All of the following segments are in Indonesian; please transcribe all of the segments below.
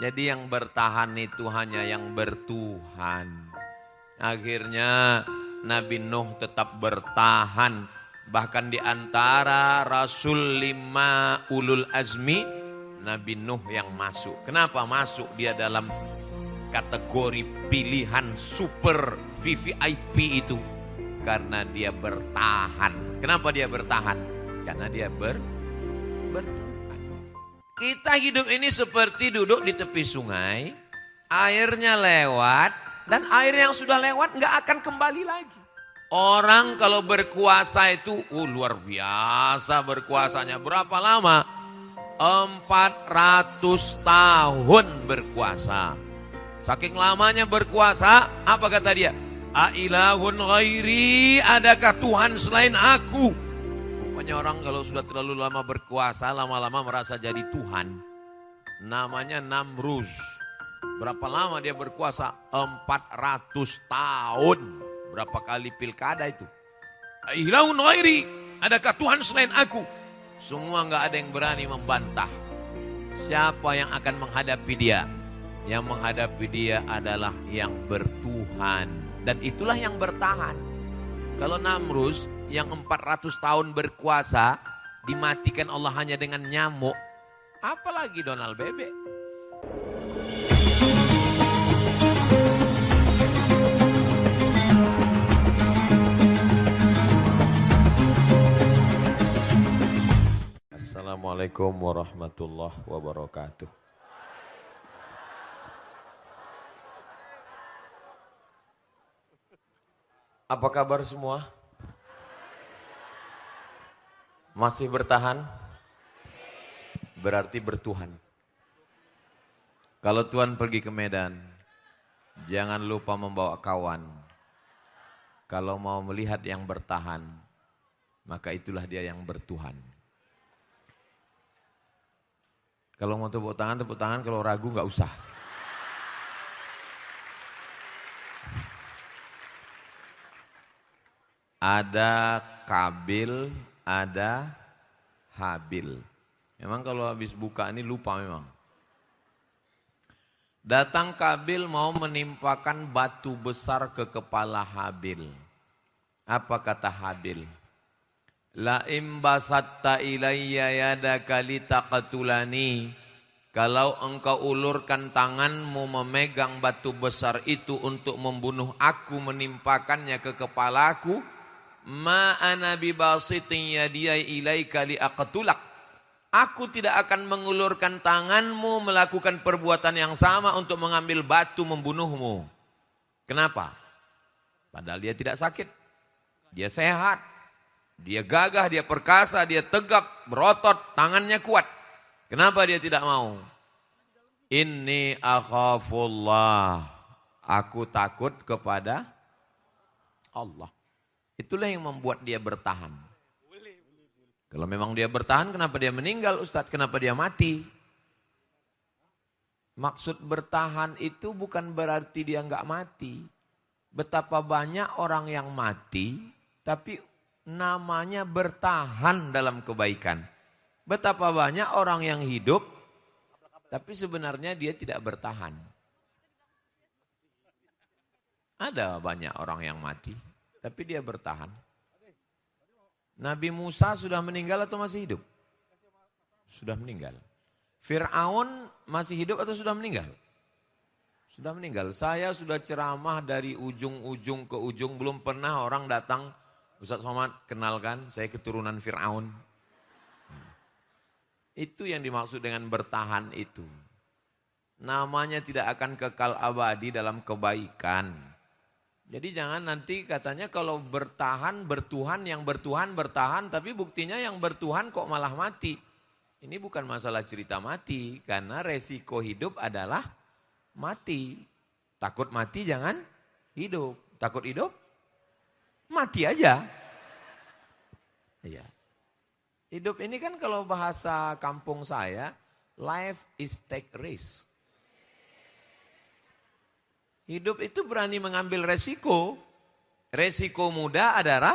Jadi yang bertahan itu hanya yang bertuhan. Akhirnya Nabi Nuh tetap bertahan. Bahkan di antara Rasul 5 ulul azmi, Nabi Nuh yang masuk. Kenapa masuk dia dalam kategori pilihan super VVIP itu? Karena dia bertahan. Kenapa dia bertahan? Karena dia bertuhan. Kita hidup ini seperti duduk di tepi sungai, airnya lewat, dan air yang sudah lewat nggak akan kembali lagi. Orang kalau berkuasa itu luar biasa berkuasanya. Berapa lama? 400 tahun berkuasa. Saking lamanya berkuasa, apa kata dia? Ailahun ghairi, adakah Tuhan selain aku? Rupanya orang kalau sudah terlalu lama berkuasa, lama-lama merasa jadi Tuhan. Namanya Namruz. Berapa lama dia berkuasa? 400 tahun. Berapa kali pilkada itu? Ailahun ghairi, adakah Tuhan selain aku? Semua nggak ada yang berani membantah. Siapa yang akan menghadapi dia? Yang menghadapi dia adalah yang bertuhan. Dan itulah yang bertahan. Kalau Namrus yang 400 tahun berkuasa dimatikan Allah hanya dengan nyamuk, apalagi Donald Bebek. Assalamualaikum warahmatullahi wabarakatuh. Apa kabar semua? Masih bertahan? Berarti bertuhan. Kalau Tuhan pergi ke Medan, jangan lupa membawa kawan. Kalau mau melihat yang bertahan, maka itulah dia yang bertuhan. Kalau mau tepuk tangan, kalau ragu nggak usah. Ada Kabil, ada Habil. Memang kalau habis buka ini lupa memang. Datang Kabil mau menimpakan batu besar ke kepala Habil. Apa kata Habil? La imbasatta ilayya yadaka litaqtulani. Kalau engkau ulurkan tanganmu memegang batu besar itu untuk membunuh aku, menimpakannya ke kepalaku, ma ana bibasitin yadiyai ilaika liaqtulak. Aku tidak akan mengulurkan tanganmu melakukan perbuatan yang sama untuk mengambil batu membunuhmu. Kenapa? Padahal dia tidak sakit. Dia sehat. Dia gagah, dia perkasa, dia tegap, berotot, tangannya kuat. Kenapa dia tidak mau? Inni akhafullah. Aku takut kepada Allah. Itulah yang membuat dia bertahan. Kalau memang dia bertahan, kenapa dia meninggal Ustadz? Kenapa dia mati? Maksud bertahan itu bukan berarti dia enggak mati. Betapa banyak orang yang mati, tapi namanya bertahan dalam kebaikan. Betapa banyak orang yang hidup, tapi sebenarnya dia tidak bertahan. Ada banyak orang yang mati, tapi dia bertahan. Nabi Musa sudah meninggal atau masih hidup? Sudah meninggal. Fir'aun masih hidup atau sudah meninggal? Sudah meninggal. Saya sudah ceramah dari ujung-ujung ke ujung, belum pernah orang datang, Ustaz Somad kenalkan, saya keturunan Fir'aun. Itu yang dimaksud dengan bertahan itu. Namanya tidak akan kekal abadi dalam kebaikan. Jadi jangan nanti katanya kalau bertahan, bertuhan, yang bertuhan bertahan, tapi buktinya yang bertuhan kok malah mati. Ini bukan masalah cerita mati, karena resiko hidup adalah mati. Takut mati jangan hidup. Takut hidup, mati aja. Iya. Hidup ini kan kalau bahasa kampung saya, life is take risk. Hidup itu berani mengambil resiko. Resiko muda adalah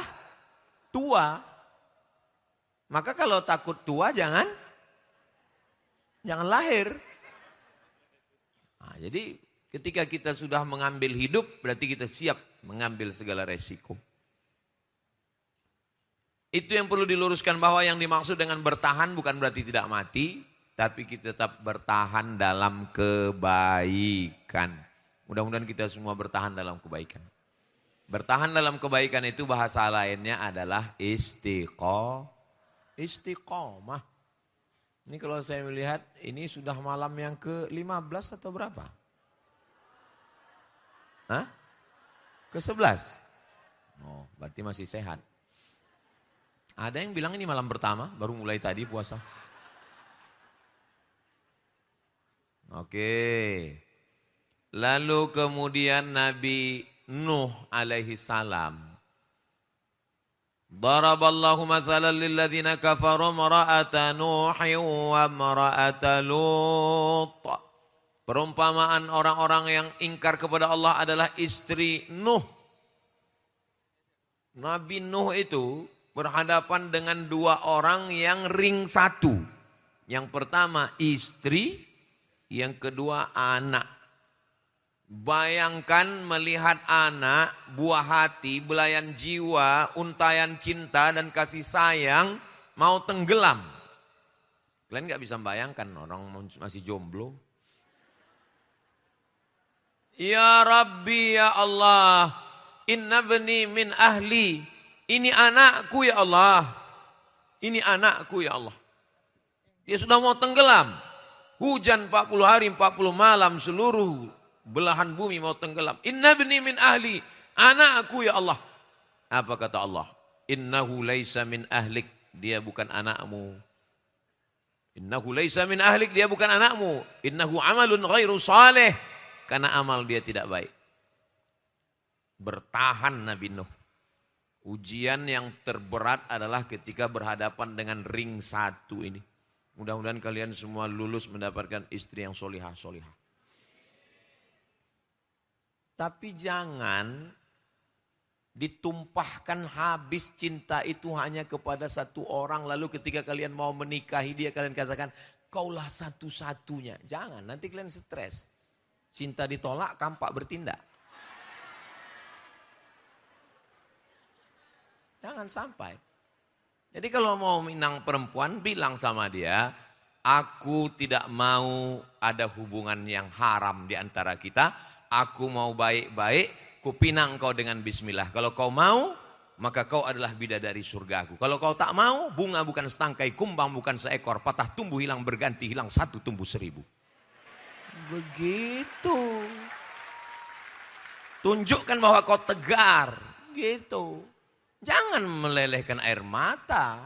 tua. Maka kalau takut tua jangan lahir. Nah, jadi ketika kita sudah mengambil hidup, berarti kita siap mengambil segala resiko. Itu yang perlu diluruskan, bahwa yang dimaksud dengan bertahan bukan berarti tidak mati, tapi kita tetap bertahan dalam kebaikan. Mudah-mudahan kita semua bertahan dalam kebaikan. Bertahan dalam kebaikan itu bahasa lainnya adalah istiqomah. Ini kalau saya melihat ini sudah malam yang ke-15 atau berapa? Hah? Ke-11? Oh, berarti masih sehat. Ada yang bilang ini malam pertama, baru mulai tadi puasa. Oke. Lalu kemudian Nabi Nuh alaihi salam. Daraballahu mathalan lilladzina kafaru imra'ata Nuhin wa imra'ata Lut. Perumpamaan orang-orang yang ingkar kepada Allah adalah istri Nuh. Nabi Nuh itu berhadapan dengan dua orang yang ring satu. Yang pertama istri, yang kedua anak. Bayangkan melihat anak, buah hati, belayan jiwa, untayan cinta dan kasih sayang mau tenggelam. Kalian gak bisa membayangkan orang masih jomblo. Ya Rabbi ya Allah, inna bni min ahli. Ini anakku ya Allah. Ini anakku ya Allah. Dia sudah mau tenggelam. Hujan 40 hari 40 malam, seluruh belahan bumi mau tenggelam. Inna bni min ahli. Anakku ya Allah. Apa kata Allah? Innahu laisa min ahlik. Dia bukan anakmu. Innahu laisa min ahlik. Dia bukan anakmu. Innahu amalun ghairu saleh. Karena amal dia tidak baik. Bertahan Nabi Nuh. Ujian yang terberat adalah ketika berhadapan dengan ring satu ini. Mudah-mudahan kalian semua lulus mendapatkan istri yang solihah-solihah. Tapi jangan ditumpahkan habis cinta itu hanya kepada satu orang. Lalu ketika kalian mau menikahi dia, kalian katakan, kaulah satu-satunya. Jangan, nanti kalian stres. Cinta ditolak, kampak bertindak. Jangan sampai. Jadi kalau mau minang perempuan, bilang sama dia, aku tidak mau ada hubungan yang haram di antara kita. Aku mau baik-baik, kupinang kau dengan bismillah. Kalau kau mau, maka kau adalah bidadari surgaku. Kalau kau tak mau, bunga bukan setangkai, kumbang bukan seekor, patah tumbuh hilang berganti, hilang satu tumbuh 1000. Begitu. Tunjukkan bahwa kau tegar. Gitu. Jangan melelehkan air mata.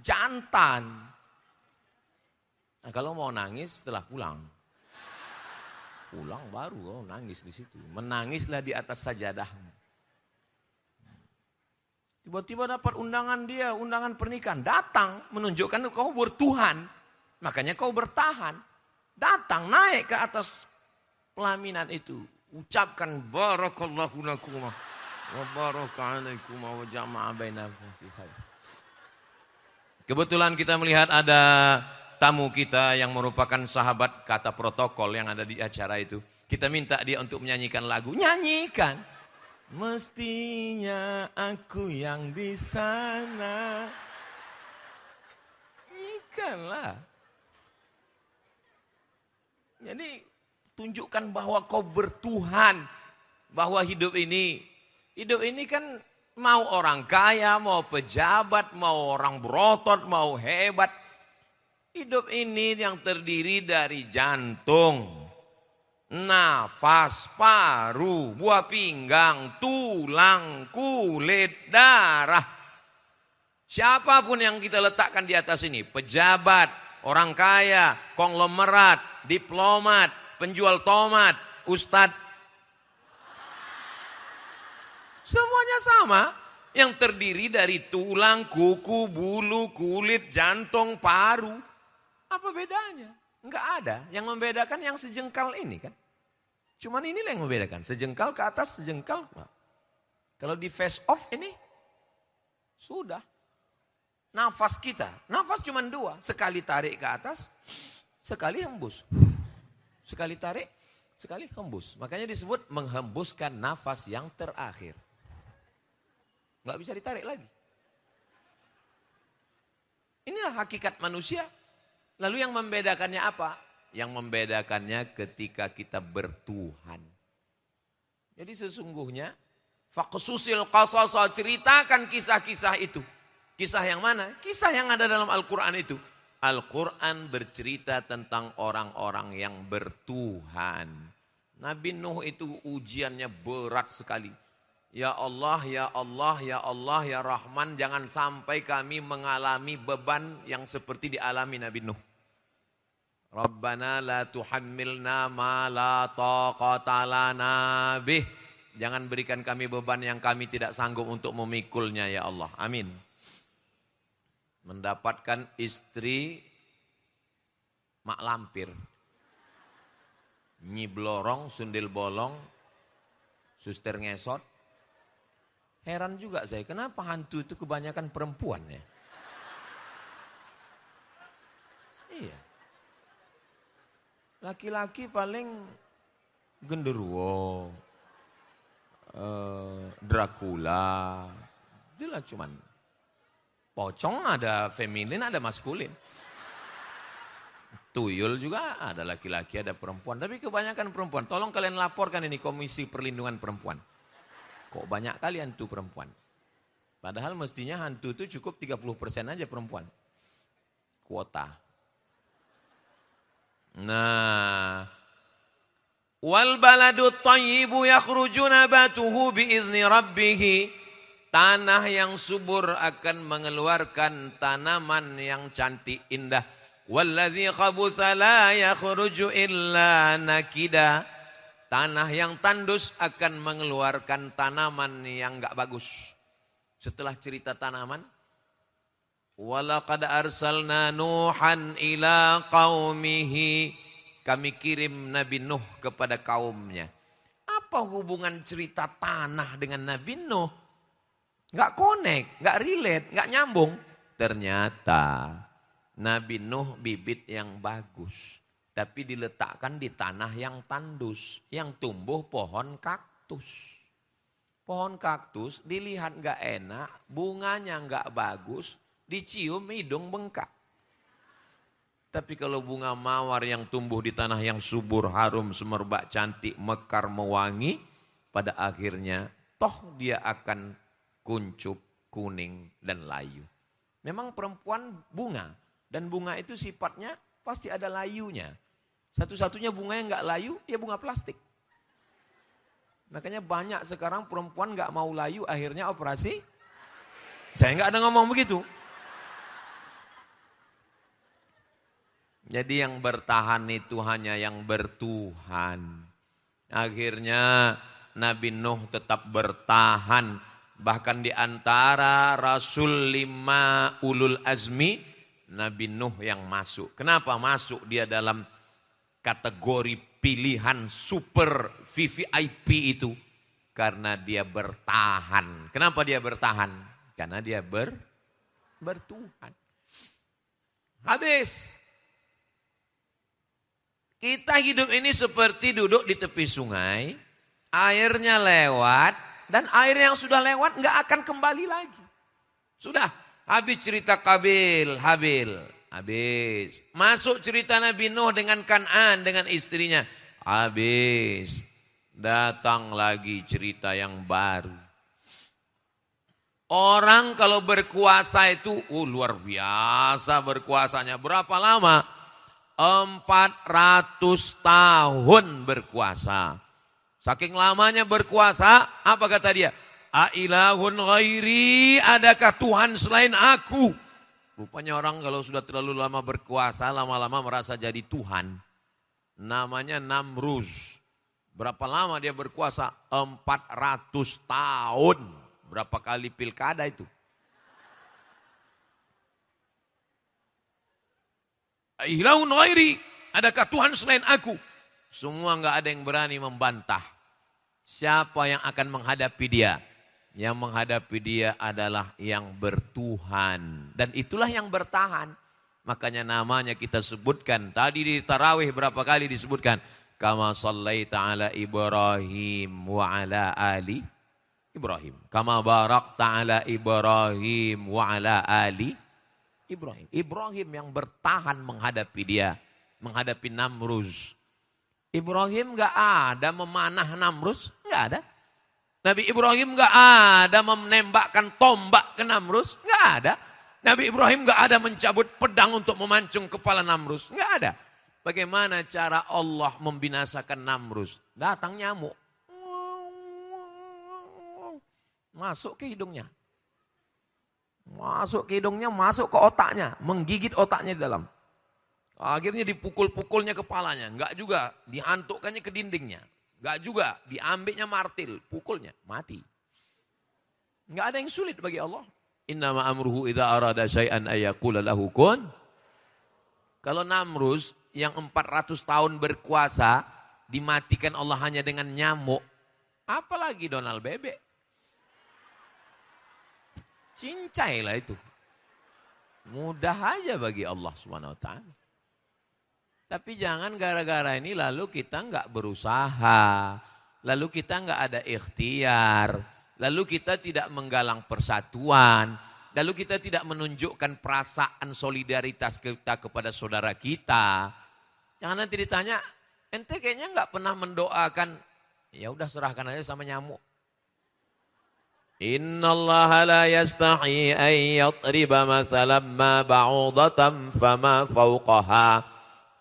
Jantan. Nah, kalau mau nangis setelah pulang. Pulang baru kau nangis di situ. Menangislah di atas sajadah. Tiba-tiba dapat undangan dia, undangan pernikahan. Datang menunjukkan kau bertuhan. Makanya kau bertahan. Datang naik ke atas pelaminan itu. Ucapkan barakallahu lakum wa baraka alaikum wa jama'a bainakum fi khair. Kebetulan kita melihat ada tamu kita yang merupakan sahabat kata protokol yang ada di acara itu. Kita minta dia untuk menyanyikan lagu. Nyanyikan. Mestinya aku yang di sana. Nyanyikanlah. Jadi tunjukkan bahwa kau bertuhan. Bahwa hidup ini kan mau orang kaya, mau pejabat, mau orang berotot, mau hebat. Hidup ini yang terdiri dari jantung, nafas, paru, buah pinggang, tulang, kulit, darah. Siapapun yang kita letakkan di atas ini, pejabat, orang kaya, konglomerat, diplomat, penjual tomat, ustadz. Semuanya sama. Yang terdiri dari tulang, kuku, bulu, kulit, jantung, paru. Apa bedanya? Enggak ada. Yang membedakan yang sejengkal ini kan. Cuman inilah yang membedakan. Sejengkal ke atas, sejengkal. Kalau di face off ini, sudah. Nafas kita. Nafas cuma 2. Sekali tarik ke atas, sekali hembus. Sekali tarik, sekali hembus. Makanya disebut menghembuskan nafas yang terakhir. Nggak bisa ditarik lagi. Inilah hakikat manusia. Lalu yang membedakannya apa? Yang membedakannya ketika kita bertuhan. Jadi sesungguhnya faqsusil qasasa, ceritakan kisah-kisah itu. Kisah yang mana? Kisah yang ada dalam Al-Quran itu. Al-Quran bercerita tentang orang-orang yang bertuhan. Nabi Nuh itu ujiannya berat sekali. Ya Allah, ya Allah, ya Allah, ya Rahman, jangan sampai kami mengalami beban yang seperti dialami Nabi Nuh. Rabbana la tuhammilna ma la taqata lana bih. Jangan berikan kami beban yang kami tidak sanggup untuk memikulnya ya Allah. Amin. Mendapatkan istri mak lampir. Nyi blorong, sundil bolong, suster ngesot. Heran juga saya, kenapa hantu itu kebanyakan perempuan ya? Iya. Laki-laki paling genderuwo, Dracula, itulah cuman pocong, ada feminin, ada maskulin. Tuyul juga ada laki-laki, ada perempuan. Tapi kebanyakan perempuan. Tolong kalian laporkan ini Komisi Perlindungan Perempuan. Kok banyak kali hantu perempuan? Padahal mestinya hantu itu cukup 30% aja perempuan. Kuota. Nah. Wal baladu thayyibu yakhruju nabatuhu biizni rabbih. Tanah yang subur akan mengeluarkan tanaman yang cantik indah. Wallazi khabutha la yakhruju illa nakida. Tanah yang tandus akan mengeluarkan tanaman yang enggak bagus. Setelah cerita tanaman, walaqad arsalna Nuhan ila qaumihi. Kami kirim Nabi Nuh kepada kaumnya. Apa hubungan cerita tanah dengan Nabi Nuh? Enggak connect, enggak relate, enggak nyambung. Ternyata Nabi Nuh bibit yang bagus, tapi diletakkan di tanah yang tandus, yang tumbuh pohon kaktus. Pohon kaktus dilihat enggak enak, bunganya enggak bagus, dicium hidung bengkak. Tapi kalau bunga mawar yang tumbuh di tanah yang subur, harum, semerbak, cantik, mekar, mewangi, pada akhirnya toh dia akan kuncup, kuning, dan layu. Memang perempuan bunga. Dan bunga itu sifatnya pasti ada layunya. Satu-satunya bunga yang enggak layu, ya bunga plastik. Makanya banyak sekarang perempuan enggak mau layu, akhirnya operasi. Saya enggak ada ngomong begitu. Jadi yang bertahan itu hanya yang bertuhan. Akhirnya Nabi Nuh tetap bertahan. Bahkan di antara Rasul 5 ulul azmi, Nabi Nuh yang masuk. Kenapa masuk dia dalam kategori pilihan super VVIP itu? Karena dia bertahan. Kenapa dia bertahan? Karena dia bertuhan. Habis. Kita hidup ini seperti duduk di tepi sungai. Airnya lewat. Dan air yang sudah lewat nggak akan kembali lagi. Sudah. Habis cerita Habil. Habis. Masuk cerita Nabi Nuh dengan Kan'an, dengan istrinya. Habis. Datang lagi cerita yang baru. Orang kalau berkuasa itu luar biasa berkuasanya. Berapa lama? 400 tahun berkuasa. Saking lamanya berkuasa, apa kata dia? Ailahun ghairi, adakah Tuhan selain aku? Rupanya orang kalau sudah terlalu lama berkuasa, lama-lama merasa jadi Tuhan. Namanya Namruz. Berapa lama dia berkuasa? 400 tahun. Berapa kali pilkada itu? Ailahun ghairi, adakah Tuhan selain aku? Semua enggak ada yang berani membantah. Siapa yang akan menghadapi dia? Yang menghadapi dia adalah yang bertuhan. Dan itulah yang bertahan. Makanya namanya kita sebutkan. Tadi di tarawih berapa kali disebutkan. kama shallaita ala Ibrahim wa ala ali Ibrahim. Kama barakta ala Ibrahim wa ala ali Ibrahim. Ibrahim yang bertahan menghadapi dia, menghadapi Namruz. Ibrahim gak ada memanah Namruz, gak ada. Nabi Ibrahim gak ada menembakkan tombak ke Namruz, gak ada. Nabi Ibrahim gak ada mencabut pedang untuk memancung kepala Namruz, gak ada. Bagaimana cara Allah membinasakan Namruz? Datang nyamuk, masuk ke hidungnya. Masuk ke hidungnya, masuk ke otaknya, menggigit otaknya di dalam. Akhirnya dipukul-pukulnya kepalanya, enggak juga, dihantukkannya ke dindingnya. Enggak juga, diambilnya martil, pukulnya, mati. Enggak ada yang sulit bagi Allah. Innama amruhu idza arada syai'an ayyaqula lahu kun. Kalau Namruz yang 400 tahun berkuasa dimatikan Allah hanya dengan nyamuk, apalagi Donald Bebek. Cincai lah itu. Mudah aja bagi Allah Subhanahu wa taala. Tapi jangan gara-gara ini lalu kita enggak berusaha, lalu kita enggak ada ikhtiar, lalu kita tidak menggalang persatuan, lalu kita tidak menunjukkan perasaan solidaritas kita kepada saudara kita. Jangan nanti ditanya, ente kayaknya enggak pernah mendoakan, ya udah serahkan aja sama nyamuk. Innallaha la yastahi an yatriba masalan ma ba'udatan fama fawqaha.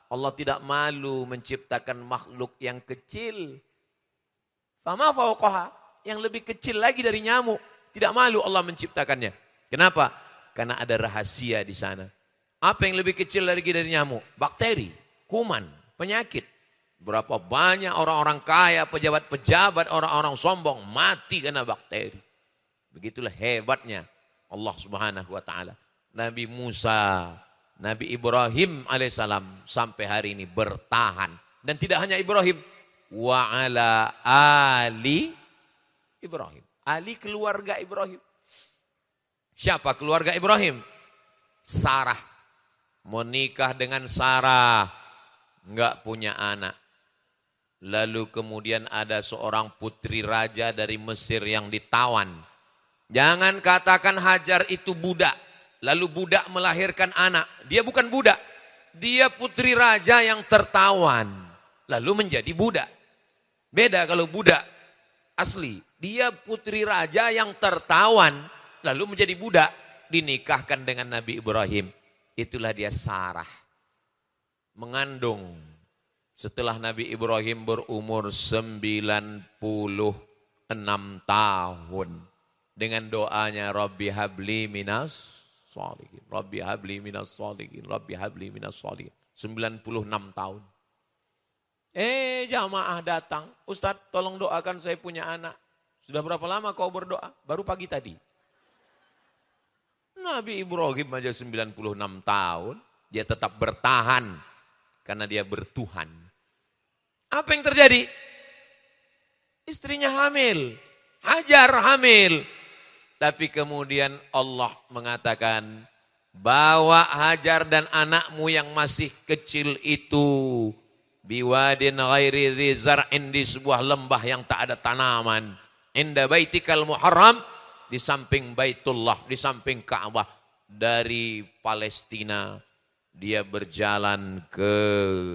Allah tidak malu menciptakan makhluk yang kecil. Fama fawqaha, yang lebih kecil lagi dari nyamuk. Tidak malu Allah menciptakannya. Kenapa? Karena ada rahasia di sana. Apa yang lebih kecil lagi dari nyamuk? Bakteri, kuman, penyakit. Berapa banyak orang-orang kaya, pejabat-pejabat, orang-orang sombong mati karena bakteri. Begitulah hebatnya Allah Subhanahu wa taala. Nabi Musa, Nabi Ibrahim alaihissalam sampai hari ini bertahan. Dan tidak hanya Ibrahim. Wa ala ali Ibrahim. Ali keluarga Ibrahim. Siapa keluarga Ibrahim? Sarah. Menikah dengan Sarah. Enggak punya anak. Lalu kemudian ada seorang putri raja dari Mesir yang ditawan. Jangan katakan Hajar itu budak. Lalu budak melahirkan anak. Dia bukan budak. Dia putri raja yang tertawan. Lalu menjadi budak. Beda kalau budak asli. Dia putri raja yang tertawan. Lalu menjadi budak. Dinikahkan dengan Nabi Ibrahim. Itulah dia Sarah. Mengandung. Setelah Nabi Ibrahim berumur 96 tahun. Dengan doanya Rabbi habli minas sholihin. Rabbi habli minas sholihin. Rabbi habli minas sholihin. 96 tahun. Jamaah datang. Ustadz tolong doakan saya punya anak. Sudah berapa lama kau berdoa? Baru pagi tadi. Nabi Ibrahim aja 96 tahun. Dia tetap bertahan. Karena dia bertuhan. Apa yang terjadi? Istrinya hamil. Hajar hamil. Tapi kemudian Allah mengatakan, bawa Hajar dan anakmu yang masih kecil itu biwadin ghairi dzi zar'in, di sebuah lembah yang tak ada tanaman, inda baitikal muharram, di samping Baitullah, di samping Ka'bah. Dari Palestina dia berjalan ke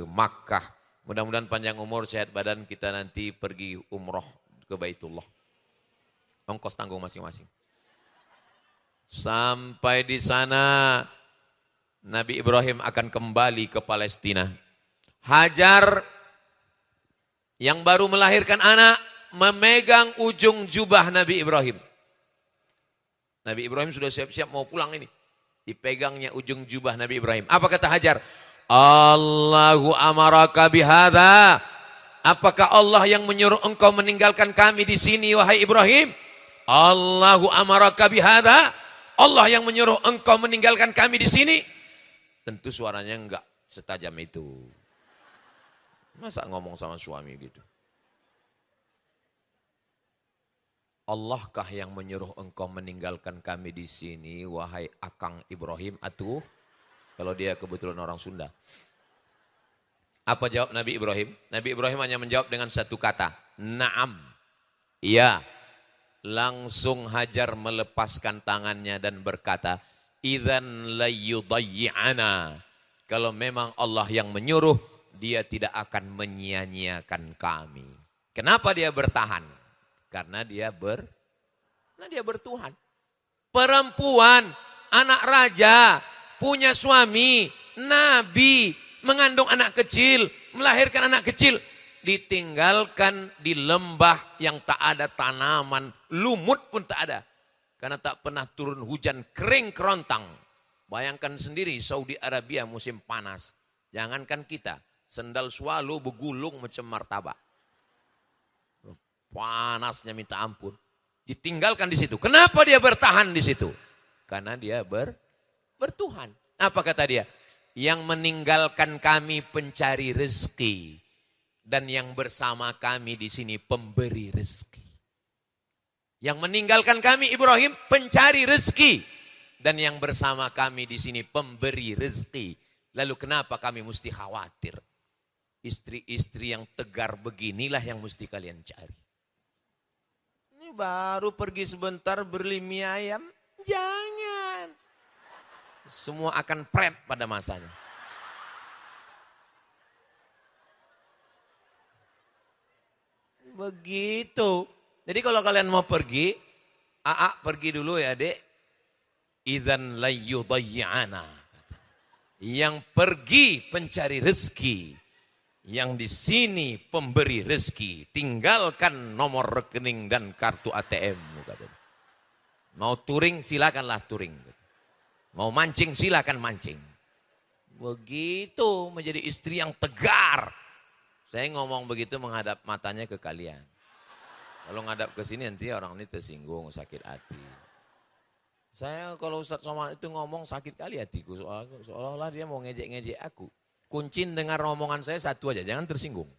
Makkah. Mudah-mudahan panjang umur, sehat badan, kita nanti pergi umroh ke Baitullah. Ongkos tanggung masing-masing. Sampai di sana Nabi Ibrahim akan kembali ke Palestina. Hajar yang baru melahirkan anak memegang ujung jubah Nabi Ibrahim. Nabi Ibrahim sudah siap-siap mau pulang ini. Dipegangnya ujung jubah Nabi Ibrahim. Apa kata Hajar? Allahu amaraka bihadza. Apakah Allah yang menyuruh engkau meninggalkan kami di sini wahai Ibrahim? Allahu amaraka bihadza. Allah yang menyuruh engkau meninggalkan kami di sini? Tentu suaranya enggak setajam itu. Masa ngomong sama suami gitu? Allahkah yang menyuruh engkau meninggalkan kami di sini, wahai Akang Ibrahim? Atuh, kalau dia kebetulan orang Sunda. Apa jawab Nabi Ibrahim? Nabi Ibrahim hanya menjawab dengan satu kata. Naam. Iya. Langsung Hajar melepaskan tangannya dan berkata, idzan layudayyi'ana. Kalau memang Allah yang menyuruh, dia tidak akan menyia-nyiakan kami. Kenapa dia bertahan? Karena dia bertuhan. Perempuan, anak raja, punya suami, nabi, mengandung anak kecil, melahirkan anak kecil, ditinggalkan di lembah yang tak ada tanaman, lumut pun tak ada. Karena tak pernah turun hujan, kering kerontang. Bayangkan sendiri Saudi Arabia musim panas. Jangankan kita, sendal swalo begulung macam martabak. Panasnya minta ampun. Ditinggalkan di situ. Kenapa dia bertahan di situ? Karena dia bertuhan. Apa kata dia? Yang meninggalkan kami pencari rezeki dan yang bersama kami di sini pemberi rezeki. Yang meninggalkan kami Ibrahim pencari rezeki dan yang bersama kami di sini pemberi rezeki. Lalu kenapa kami mesti khawatir? Istri-istri yang tegar beginilah yang mesti kalian cari. Ini baru pergi sebentar beli mie ayam, jangan. Semua akan pret pada masanya. Begitu. Jadi kalau kalian mau pergi, pergi dulu ya dek. Idzan layyudayyi'ana. Yang pergi pencari rezeki. Yang di sini pemberi rezeki. Tinggalkan nomor rekening dan kartu ATM. Mau touring silakanlah touring. Mau mancing silakan mancing. Begitu menjadi istri yang tegar. Saya ngomong begitu menghadap matanya ke kalian. Kalau ngadap ke sini nanti orang ini tersinggung, sakit hati. Saya kalau Ustadz Somad itu ngomong sakit kali hatiku. Seolah-olah dia mau ngejek-ngejek aku. Kuncin dengar omongan saya satu aja, jangan tersinggung.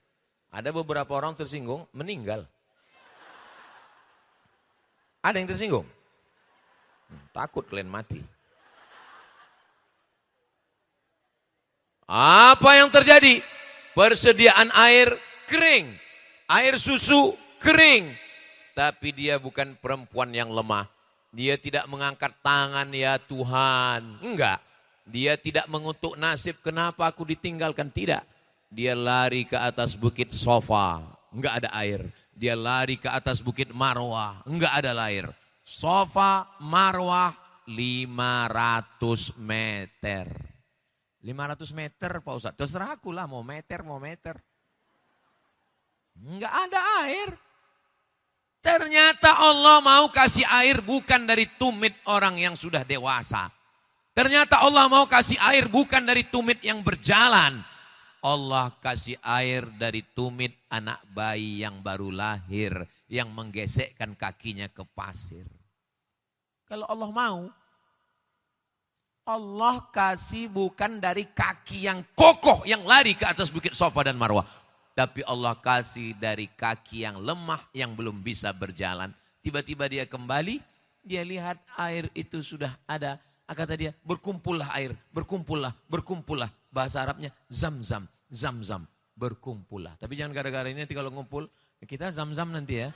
Ada beberapa orang tersinggung, meninggal. Ada yang tersinggung? Takut kalian mati. Apa yang terjadi? Persediaan air kering. Air susu kering. Tapi dia bukan perempuan yang lemah. Dia tidak mengangkat tangan, ya Tuhan. Enggak. Dia tidak mengutuk nasib, kenapa aku ditinggalkan? Tidak. Dia lari ke atas bukit Sofa. Enggak ada air. Dia lari ke atas bukit Marwah. Enggak ada air. Sofa, Marwah, 500 meter. 500 meter Pak Ustadz, terserah aku lah mau meter. Enggak ada air. Ternyata Allah mau kasih air bukan dari tumit orang yang sudah dewasa. Ternyata Allah mau kasih air bukan dari tumit yang berjalan. Allah kasih air dari tumit anak bayi yang baru lahir. Yang menggesekkan kakinya ke pasir. Kalau Allah mau, Allah kasih bukan dari kaki yang kokoh yang lari ke atas bukit Sofa dan Marwah. Tapi Allah kasih dari kaki yang lemah yang belum bisa berjalan. Tiba-tiba dia kembali, dia lihat air itu sudah ada. Kata dia, berkumpullah air, berkumpullah. Bahasa Arabnya zam-zam, berkumpullah. Tapi jangan gara-gara ini nanti kalau ngumpul, kita zam-zam nanti ya.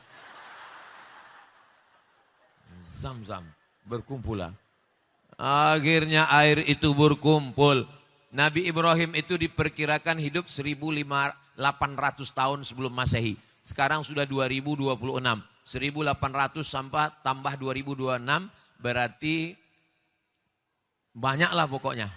Zam-zam, berkumpullah. Akhirnya air itu berkumpul. Nabi Ibrahim itu diperkirakan hidup 1800 tahun sebelum Masehi. Sekarang sudah 2026. 1800 sampai tambah 2026 berarti banyaklah pokoknya.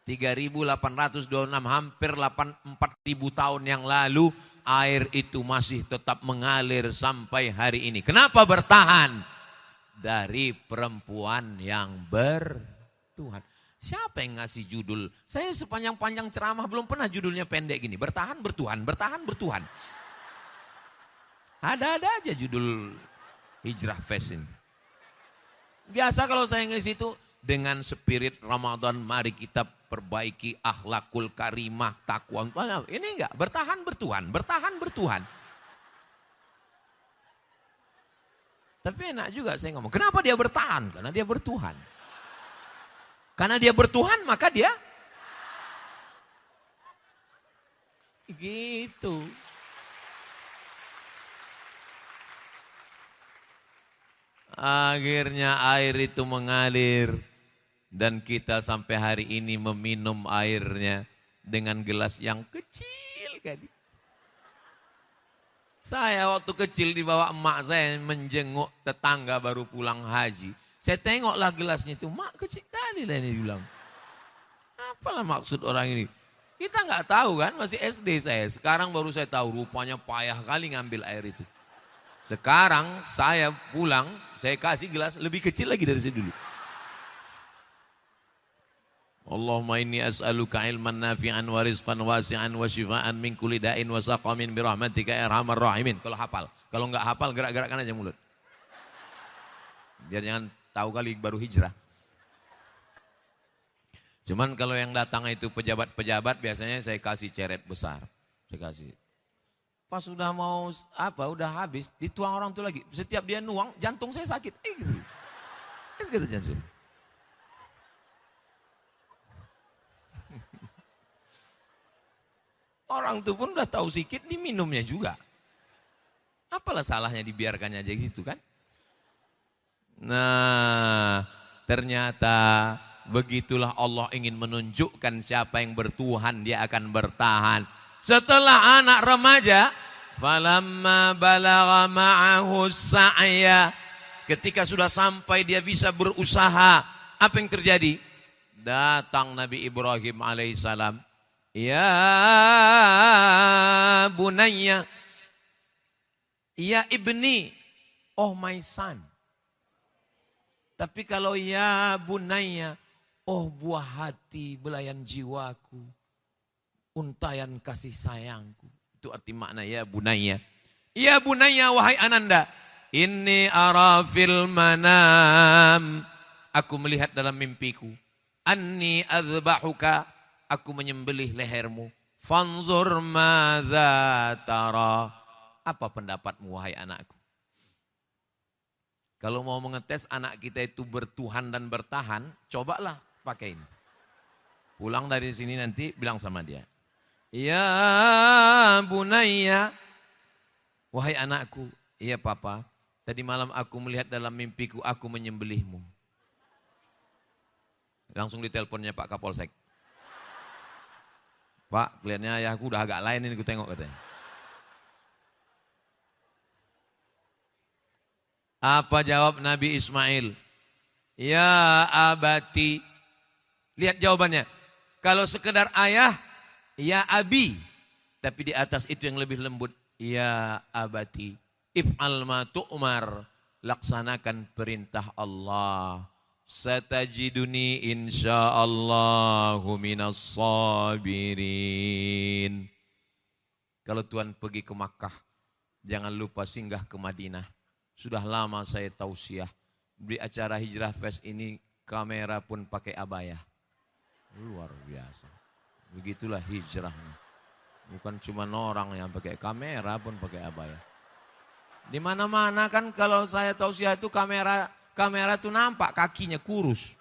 3826 hampir 4000 tahun yang lalu air itu masih tetap mengalir sampai hari ini. Kenapa bertahan? Dari perempuan yang bertuhan. Siapa yang ngasih judul? Saya sepanjang-panjang ceramah belum pernah judulnya pendek gini. Bertahan, bertuhan, bertahan, bertuhan. Ada-ada aja judul Hijrah Fest ini. Biasa kalau saya ngisi itu dengan spirit Ramadan, mari kita perbaiki akhlakul karimah, takwa. Ini enggak, bertahan, bertuhan, bertahan, bertuhan. Tapi enak juga saya ngomong, kenapa dia bertahan? Karena dia bertuhan. Karena dia bertuhan maka dia Gitu. Akhirnya air itu mengalir dan kita sampai hari ini meminum airnya dengan gelas yang kecil kali. Saya waktu kecil dibawa emak saya menjenguk tetangga baru pulang haji. Saya tengoklah gelasnya itu, mak kecil kali lah ini bilang. Apalah maksud orang ini? Kita nggak tahu kan, masih SD saya. Sekarang baru saya tahu rupanya payah kali ngambil air itu. Sekarang saya pulang, saya kasih gelas lebih kecil lagi dari saya dulu. Allahumma inni as'aluka ilman nafi'an wa rizqan wasi'an wa shifaan min kulli da'in wa saqamin bi rahmatika ya arhamar rahimin. Kalau hafal, kalau enggak hafal gerak-gerakkan aja mulut. Biar jangan tahu kali baru hijrah. Cuman kalau yang datang itu pejabat-pejabat biasanya saya kasih ceret besar. Saya kasih. Pas sudah mau udah habis, dituang orang itu lagi. Setiap dia nuang, jantung saya sakit. Gitu. Gitu jantung. Orang itu pun udah tahu sikit, diminumnya juga. Apalah salahnya dibiarkannya aja gitu kan? Nah, ternyata begitulah Allah ingin menunjukkan siapa yang bertuhan, dia akan bertahan. Setelah anak remaja, falamma balagha ma'ahu sa'ya, ketika sudah sampai dia bisa berusaha, apa yang terjadi? Datang Nabi Ibrahim alaihissalam. Ya bunayya, ya ibni, oh my son. Tapi kalau ya bunayya, oh buah hati, belayan jiwaku, untayan kasih sayangku. Itu arti makna ya bunayya. Ya bunayya, wahai ananda, inni ara fil manam, aku melihat dalam mimpiku, anni adzbahuka, aku menyembelih lehermu. Fanzur madza tara. Apa pendapatmu wahai anakku? Kalau mau mengetes anak kita itu bertuhan dan bertahan, cobalah pakai ini. Pulang dari sini nanti bilang sama dia. Ya bunayya, wahai anakku. Iya papa, tadi malam aku melihat dalam mimpiku aku menyembelihmu. Langsung diteleponnya Pak Kapolsek. Pak, kelihatannya ayahku udah agak lain ini ku tengok katanya. Apa jawab Nabi Ismail? Ya abati. Lihat jawabannya. Kalau sekedar ayah, ya abi. Tapi di atas itu yang lebih lembut. Ya abati. If'al ma tu'mar. Laksanakan perintah Allah. Satajiduni insyaallahu minas sabirin. Kalau Tuhan pergi ke Makkah, jangan lupa singgah ke Madinah. Sudah lama saya tausiah. Di acara Hijrah Fest ini kamera pun pakai abaya. Luar biasa. Begitulah hijrahnya. Bukan cuma orang yang pakai kamera pun pakai abaya. Di mana-mana kan kalau saya tausiah itu kamera tuh nampak kakinya kurus.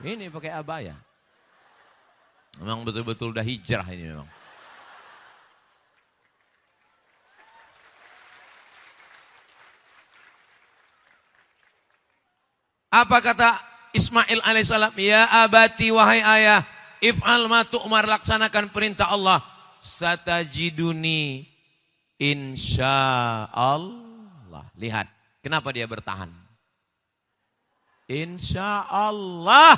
Ini pakai abaya. Memang betul-betul udah hijrah ini memang. Apa kata Ismail alaihissalam? Ya abati, wahai ayah, if'al ma tu'mar, laksanakan perintah Allah. Satajiduni insyaallah. Lihat, kenapa dia bertahan? Insya Allah.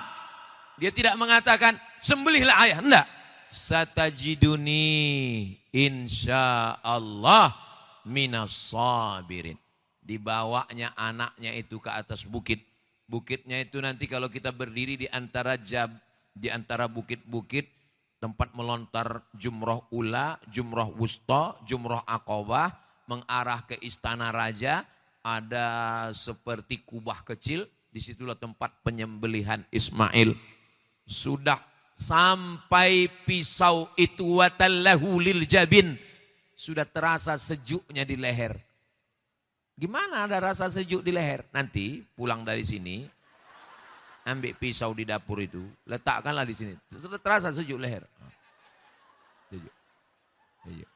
Dia tidak mengatakan sembelihlah ayah. Enggak. Satajiduni insya Allah minas sabirin. Dibawanya anaknya itu ke atas bukit. Bukitnya itu nanti kalau kita berdiri di antara bukit-bukit, tempat melontar jumroh ula, jumroh wusta, jumroh aqabah, mengarah ke istana raja, ada seperti kubah kecil. Disitulah tempat penyembelihan Ismail. Sudah sampai pisau itu watallahu lil jabin. Sudah terasa sejuknya di leher. Gimana ada rasa sejuk di leher? Nanti pulang dari sini, ambil pisau di dapur itu, letakkanlah di sini. Sudah terasa sejuk leher. Sejuk. Iya.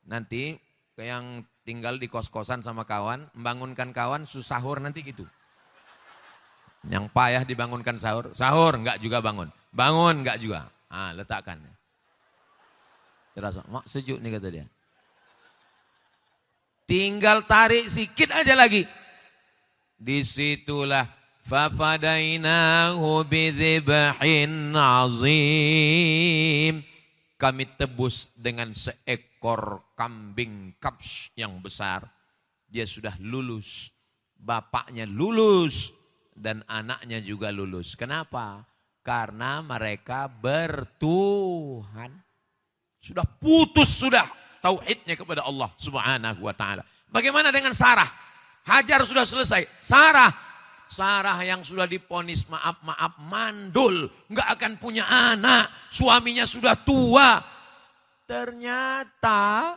Nanti yang tinggal di kos-kosan sama kawan, membangunkan kawan sahur nanti gitu. Yang payah dibangunkan sahur, sahur enggak juga bangun. Bangun enggak juga. Ah, letakkan. Terasa, mak sejuk nih kata dia. Tinggal tarik sikit aja lagi. Disitulah fafadainahu bidzibhin azim. Kami tebus dengan seekor kambing kabs yang besar. Dia sudah lulus. Bapaknya lulus. Dan anaknya juga lulus. Kenapa? Karena mereka bertuhan. Sudah putus sudah tauhidnya kepada Allah Subhanahu wa taala. Bagaimana dengan Sarah? Hajar sudah selesai. Sarah yang sudah diponis maaf mandul, enggak akan punya anak, suaminya sudah tua. Ternyata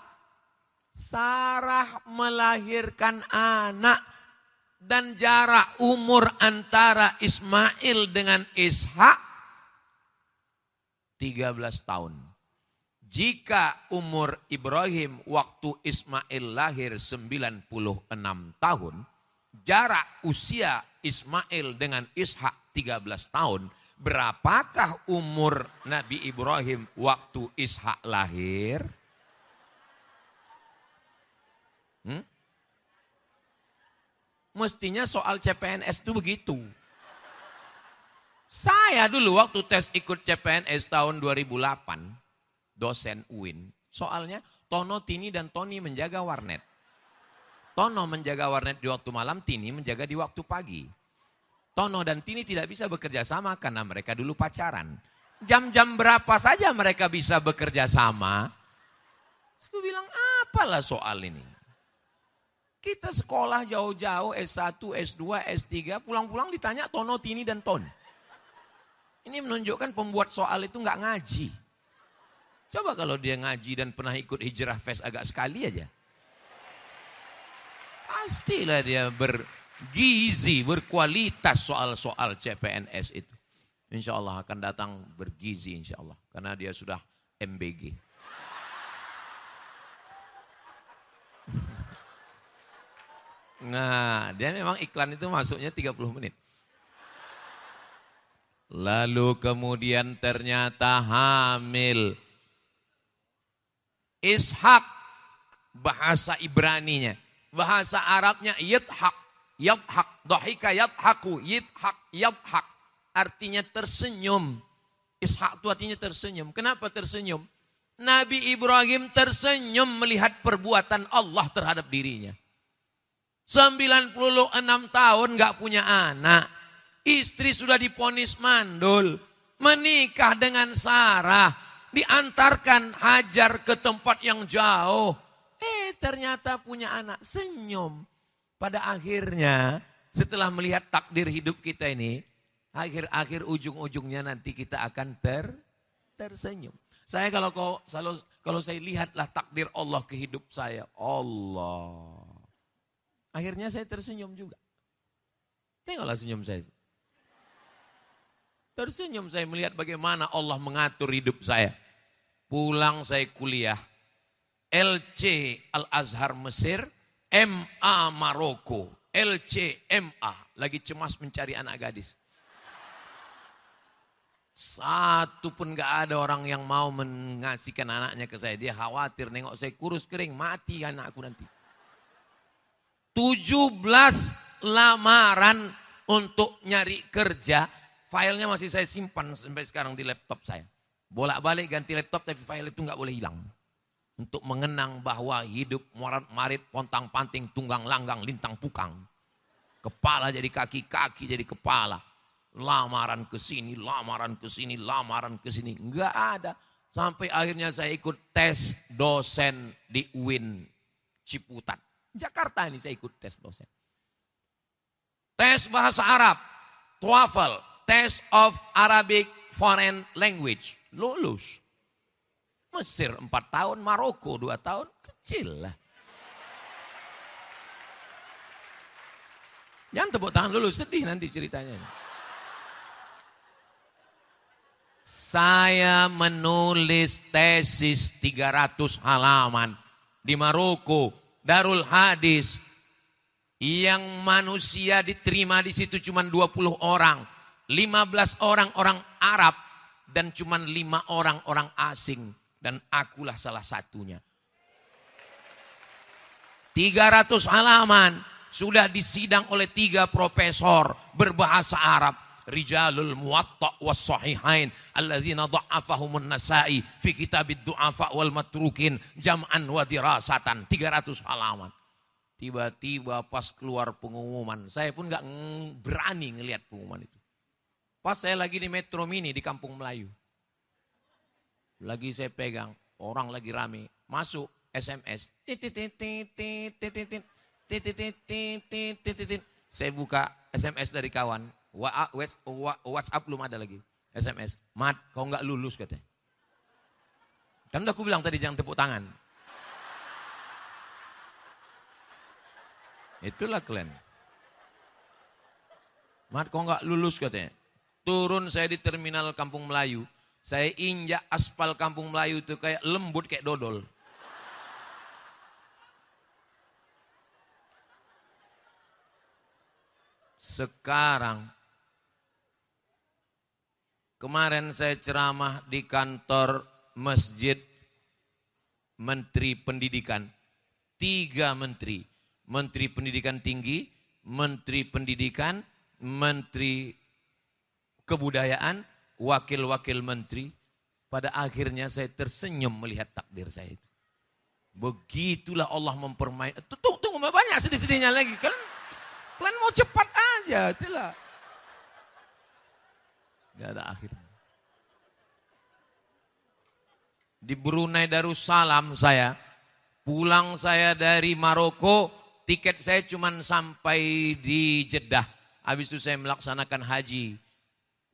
Sarah melahirkan anak dan jarak umur antara Ismail dengan Ishak 13 tahun. Jika umur Ibrahim waktu Ismail lahir 96 tahun, jarak usia Ismail dengan Ishak 13 tahun, berapakah umur Nabi Ibrahim waktu Ishak lahir? Mestinya soal CPNS itu begitu. Saya dulu waktu tes ikut CPNS tahun 2008, dosen UIN, soalnya Tono, Tini, dan Tony menjaga warnet. Tono menjaga warnet di waktu malam, Tini menjaga di waktu pagi. Tono dan Tini tidak bisa bekerja sama karena mereka dulu pacaran. Jam-jam berapa saja mereka bisa bekerja sama? Aku bilang, apalah soal ini. Kita sekolah jauh-jauh, S1, S2, S3, pulang-pulang ditanya Tono, Tini, dan Ton. Ini menunjukkan pembuat soal itu nggak ngaji. Coba kalau dia ngaji dan pernah ikut hijrah fest agak sekali aja. Pastilah dia bergizi, berkualitas soal-soal CPNS itu. Insya Allah akan datang bergizi insya Allah. Karena dia sudah MBG. Nah, dia memang iklan itu masuknya 30 menit. Lalu kemudian ternyata hamil. Ishak, bahasa Ibraninya. Bahasa Arabnya yithak, yadhak, dohika yadhaku, yithak, yadhak. Artinya tersenyum. Ishak itu artinya tersenyum. Kenapa tersenyum? Nabi Ibrahim tersenyum melihat perbuatan Allah terhadap dirinya. 96 tahun gak punya anak. Istri sudah diponis mandul. Menikah dengan Sarah. Diantarkan Hajar ke tempat yang jauh. Ternyata punya anak. Senyum. Pada akhirnya setelah melihat takdir hidup kita ini. Akhir-akhir ujung-ujungnya nanti kita akan tersenyum. Saya kalau saya lihatlah takdir Allah ke hidup saya. Allah. Akhirnya saya tersenyum juga. Tengoklah senyum saya. Tersenyum saya melihat bagaimana Allah mengatur hidup saya. Pulang saya kuliah. LC Al-Azhar Mesir, MA Maroko. LC MA. Lagi cemas mencari anak gadis. Satu pun gak ada orang yang mau mengasihkan anaknya ke saya. Dia khawatir nengok saya kurus kering, mati anakku nanti. 17 lamaran untuk nyari kerja. Filenya masih saya simpan sampai sekarang di laptop saya. Bolak-balik ganti laptop tapi file itu gak boleh hilang. Untuk mengenang bahwa hidup marit pontang panting tunggang langgang lintang pukang. Kepala jadi kaki, kaki jadi kepala. Lamaran ke sini, lamaran ke sini, lamaran ke sini. Enggak ada. Sampai akhirnya saya ikut tes dosen di UIN Ciputat. Jakarta ini saya ikut tes dosen. Tes bahasa Arab, TOEFL. Test of Arabic Foreign Language. Lulus. Mesir 4 tahun, Maroko 2 tahun. Kecil lah. Jangan tepuk tangan dulu, sedih nanti ceritanya. Saya menulis tesis 300 halaman di Maroko, Darul Hadis, yang manusia diterima di situ cuma 20 orang. 15 orang orang Arab dan cuma 5 orang orang asing. Dan akulah salah satunya. 300 halaman sudah disidang oleh 3 profesor berbahasa Arab. Rijalul Muwatta was Sahihain alladzina dha'afahum an-Nasa'i fi kitabid du'afa wal matrukin jam'an wa dirasatan. 300 halaman. Tiba-tiba pas keluar pengumuman, saya pun gak berani ngelihat pengumuman itu. Pas saya lagi di Metro Mini di Kampung Melayu. Lagi saya pegang, orang lagi rame, masuk SMS. Saya buka SMS dari kawan. WhatsApp belum ada lagi. SMS. Mat, kau nggak lulus katanya. Kan udah aku bilang tadi jangan tepuk tangan. Itulah kalian. Mat, kau nggak lulus katanya. Turun saya di terminal Kampung Melayu. Saya injak aspal Kampung Melayu itu kayak lembut kayak dodol. Sekarang, kemarin saya ceramah di kantor masjid Menteri Pendidikan. 3 menteri. Menteri Pendidikan Tinggi, Menteri Pendidikan, Menteri Kebudayaan, wakil-wakil menteri. Pada akhirnya saya tersenyum melihat takdir saya itu. Begitulah Allah mempermainkan. Tunggu banyak sedih-sedihnya lagi. Kalian mau cepat aja, itulah. Gak ada akhirnya. Di Brunei Darussalam saya, pulang saya dari Maroko, tiket saya cuma sampai di Jeddah. Habis itu saya melaksanakan haji.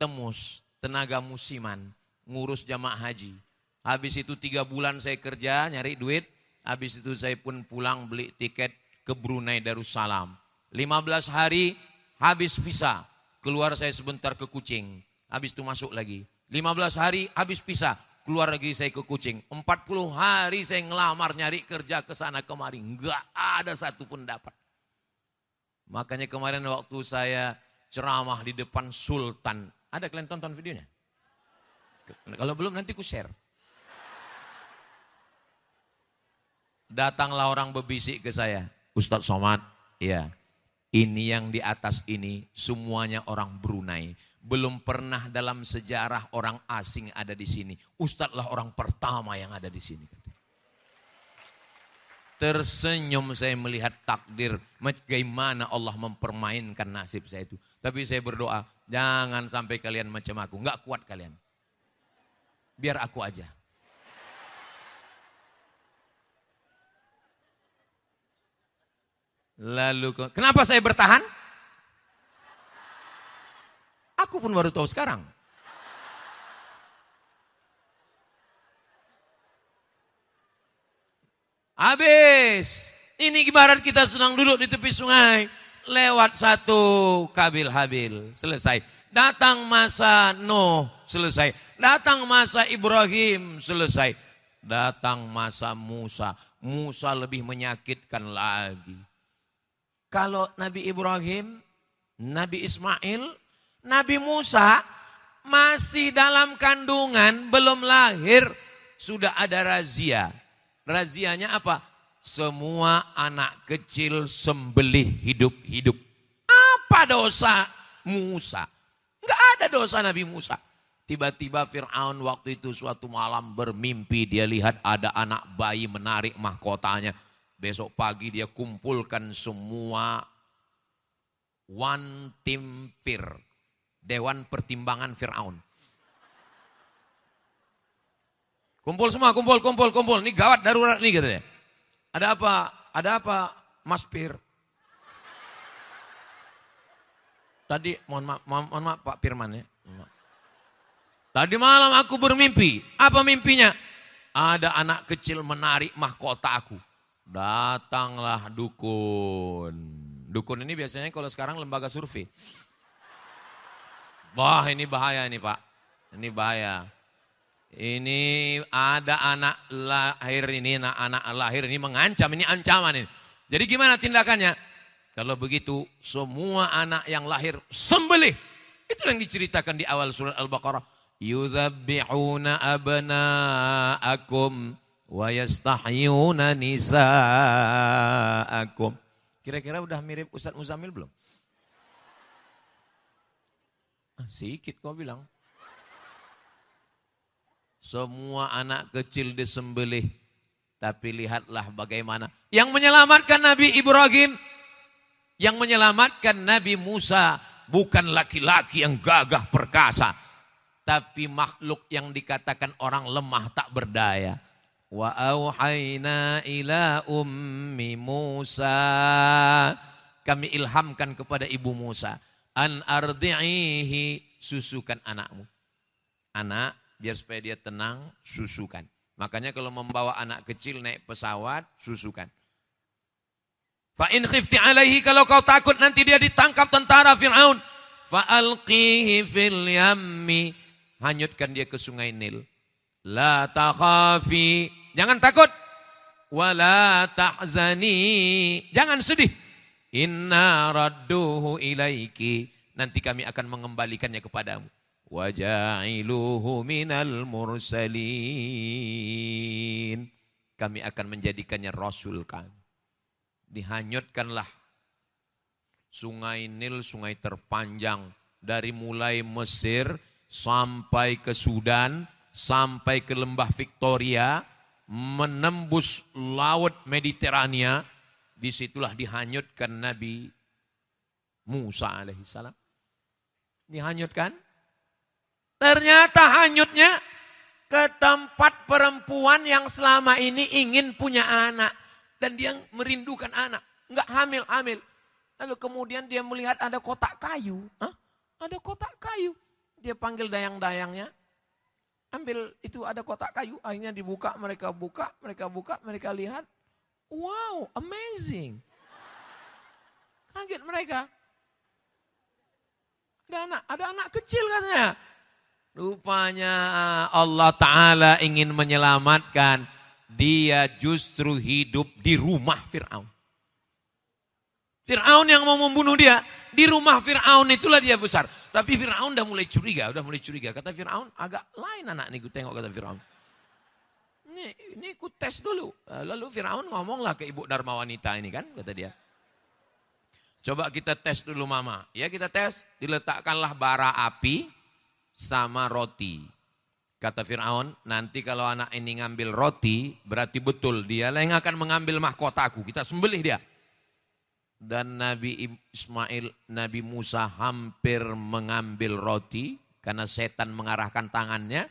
Temus, tenaga musiman, ngurus jamaah haji. Habis itu 3 bulan saya kerja, nyari duit. Habis itu saya pun pulang beli tiket ke Brunei Darussalam. 15 hari habis visa, keluar saya sebentar ke Kucing. Habis itu masuk lagi. 15 hari habis visa, keluar lagi saya ke Kucing. 40 hari saya ngelamar nyari kerja ke sana kemari. Enggak ada satu pun dapat. Makanya kemarin waktu saya ceramah di depan Sultan. Ada kalian tonton videonya? Kalau belum nanti ku share. Datanglah orang berbisik ke saya. Ustadz Somad, ya. Ini yang di atas ini semuanya orang Brunei. Belum pernah dalam sejarah orang asing ada di sini. Ustadzlah orang pertama yang ada di sini. Tersenyum saya melihat takdir. Bagaimana Allah mempermainkan nasib saya itu. Tapi saya berdoa, jangan sampai kalian macam aku. Enggak kuat kalian. Biar aku aja. Lalu, kenapa saya bertahan? Aku pun baru tahu sekarang. Habis. Ini ibarat kita sedang duduk di tepi sungai. Lewat satu Kabil Habil. Selesai. Datang masa Nuh. Selesai. Datang masa Ibrahim. Selesai. Datang masa Musa. Musa lebih menyakitkan lagi. Kalau Nabi Ibrahim, Nabi Ismail, Nabi Musa masih dalam kandungan, belum lahir, sudah ada razia. Razianya apa? Semua anak kecil sembelih hidup-hidup. Apa dosa Musa? Enggak ada dosa Nabi Musa. Tiba-tiba Fir'aun waktu itu suatu malam bermimpi, dia lihat ada anak bayi menarik mahkotanya. Besok pagi dia kumpulkan semua One Team Fir, Dewan Pertimbangan Fir'aun. Kumpul semua, kumpul. Ini gawat darurat nih katanya. Ada apa Mas Pir? Tadi mohon maaf Pak Firman ya. Tadi malam aku bermimpi. Apa mimpinya? Ada anak kecil menarik mahkota aku. Datanglah dukun. Dukun ini biasanya kalau sekarang lembaga survei. Wah ini bahaya ini Pak. Ini bahaya. Ini ada anak lahir ini, anak lahir ini mengancam, ini ancaman ini. Jadi gimana tindakannya? Kalau begitu semua anak yang lahir sembelih. Itu yang diceritakan di awal surat Al-Baqarah. Yudzabbihuna abna'akum wa yastahyuna nisa'akum. Kira-kira udah mirip Ustaz Muzamil belum? Sikit kau bilang. Semua anak kecil disembelih. Tapi lihatlah bagaimana. Yang menyelamatkan Nabi Ibrahim. Yang menyelamatkan Nabi Musa. Bukan laki-laki yang gagah perkasa. Tapi makhluk yang dikatakan orang lemah tak berdaya. Wa auhayna ila ummi Musa. Kami ilhamkan kepada ibu Musa. An ardi'ihi. Susukan anakmu. Anak. Biar supaya dia tenang, susukan. Makanya kalau membawa anak kecil naik pesawat, susukan. Fa in khifti alaihi, kalau kau takut nanti dia ditangkap tentara Fir'aun. Fa alqihi fil yammi, hanyutkan dia ke sungai Nil. La takhafi, jangan takut. Wa la tahzani, jangan sedih. Inna radduhu ilaiki, nanti kami akan mengembalikannya kepadamu. Waja'iluhu minal mursalin. Kami akan menjadikannya Rasul kami. Dihanyutkanlah sungai Nil, sungai terpanjang. Dari mulai Mesir sampai ke Sudan, sampai ke lembah Victoria. Menembus laut Mediterania. Disitulah dihanyutkan Nabi Musa alaihissalam. Dihanyutkan. Ternyata hanyutnya ke tempat perempuan yang selama ini ingin punya anak. Dan dia merindukan anak. Enggak hamil. Lalu kemudian dia melihat ada kotak kayu. Hah? Ada kotak kayu. Dia panggil dayang-dayangnya. Ambil itu ada kotak kayu. Akhirnya dibuka, mereka buka, mereka lihat. Wow, amazing. Kaget mereka. Ada anak kecil katanya. Rupanya Allah Ta'ala ingin menyelamatkan. Dia justru hidup di rumah Fir'aun. Fir'aun yang mau membunuh dia. Di rumah Fir'aun itulah dia besar. Tapi Fir'aun udah mulai curiga. Kata Fir'aun agak lain anak nih, gue tengok kata Fir'aun. Ini ku tes dulu. Lalu Fir'aun ngomonglah ke ibu Dharma wanita ini kan, kata dia. Coba kita tes dulu mama. Ya kita tes, diletakkanlah bara api sama roti. Kata Fir'aun, nanti kalau anak ini ngambil roti, berarti betul dia lah yang akan mengambil mahkotaku. Kita sembelih dia. Dan Nabi Ismail, Nabi Musa hampir mengambil roti, karena setan mengarahkan tangannya.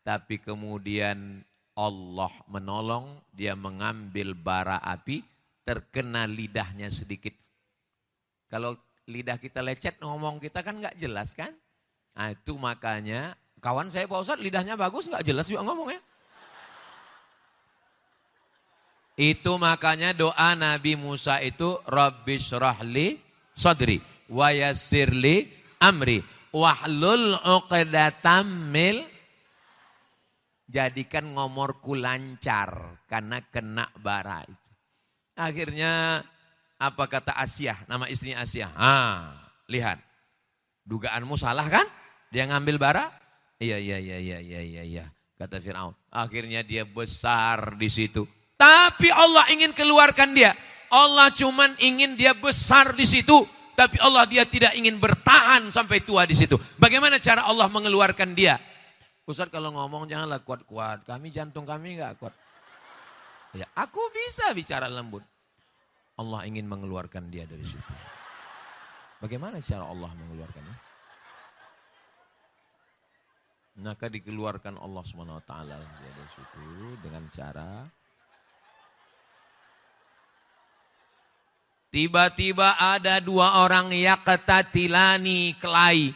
Tapi kemudian Allah menolong, dia mengambil bara api, terkena lidahnya sedikit. Kalau lidah kita lecet, ngomong kita kan gak jelas kan? Nah itu makanya, kawan saya Pak Ustadz lidahnya bagus gak jelas juga ngomongnya. Itu makanya doa Nabi Musa itu, Rabbi syrahli sadri, wa yassirli amri, wahlul uqdatam mil. Jadikan ngomorku lancar, karena kena bara itu. Akhirnya, apa kata Asyah, nama istrinya Asyah. Lihat, dugaanmu salah kan? Dia ngambil bara? Iya. Kata Fir'aun. Akhirnya dia besar di situ. Tapi Allah ingin keluarkan dia. Allah cuman ingin dia besar di situ. Tapi Allah dia tidak ingin bertahan sampai tua di situ. Bagaimana cara Allah mengeluarkan dia? Ustaz kalau ngomong janganlah kuat-kuat. Jantung kami enggak kuat. Ya, aku bisa bicara lembut. Allah ingin mengeluarkan dia dari situ. Bagaimana cara Allah mengeluarkannya? Maka dikeluarkan Allah SWT dari situ dengan cara tiba-tiba ada dua orang yaqtatilani kelahi.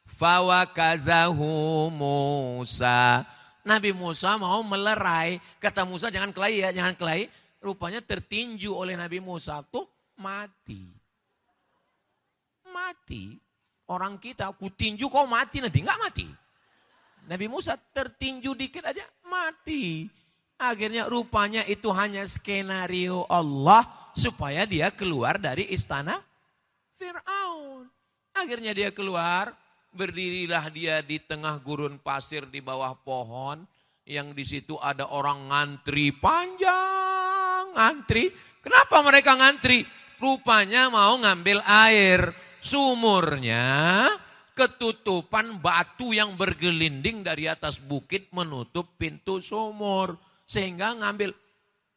Fawakazahu Musa. Nabi Musa mau melerai. Kata Musa jangan kelahi ya, jangan kelahi. Rupanya tertinju oleh Nabi Musa. Tuh mati. Orang kita, ku tinju kau mati nanti. Enggak mati. Nabi Musa tertinju dikit aja mati. Akhirnya rupanya itu hanya skenario Allah supaya dia keluar dari istana Fir'aun. Akhirnya dia keluar, berdirilah dia di tengah gurun pasir di bawah pohon. Yang di situ ada orang ngantri panjang, ngantri. Kenapa mereka ngantri? Rupanya mau ngambil air. Sumurnya ketutupan batu yang bergelinding dari atas bukit menutup pintu sumur. Sehingga ngambil.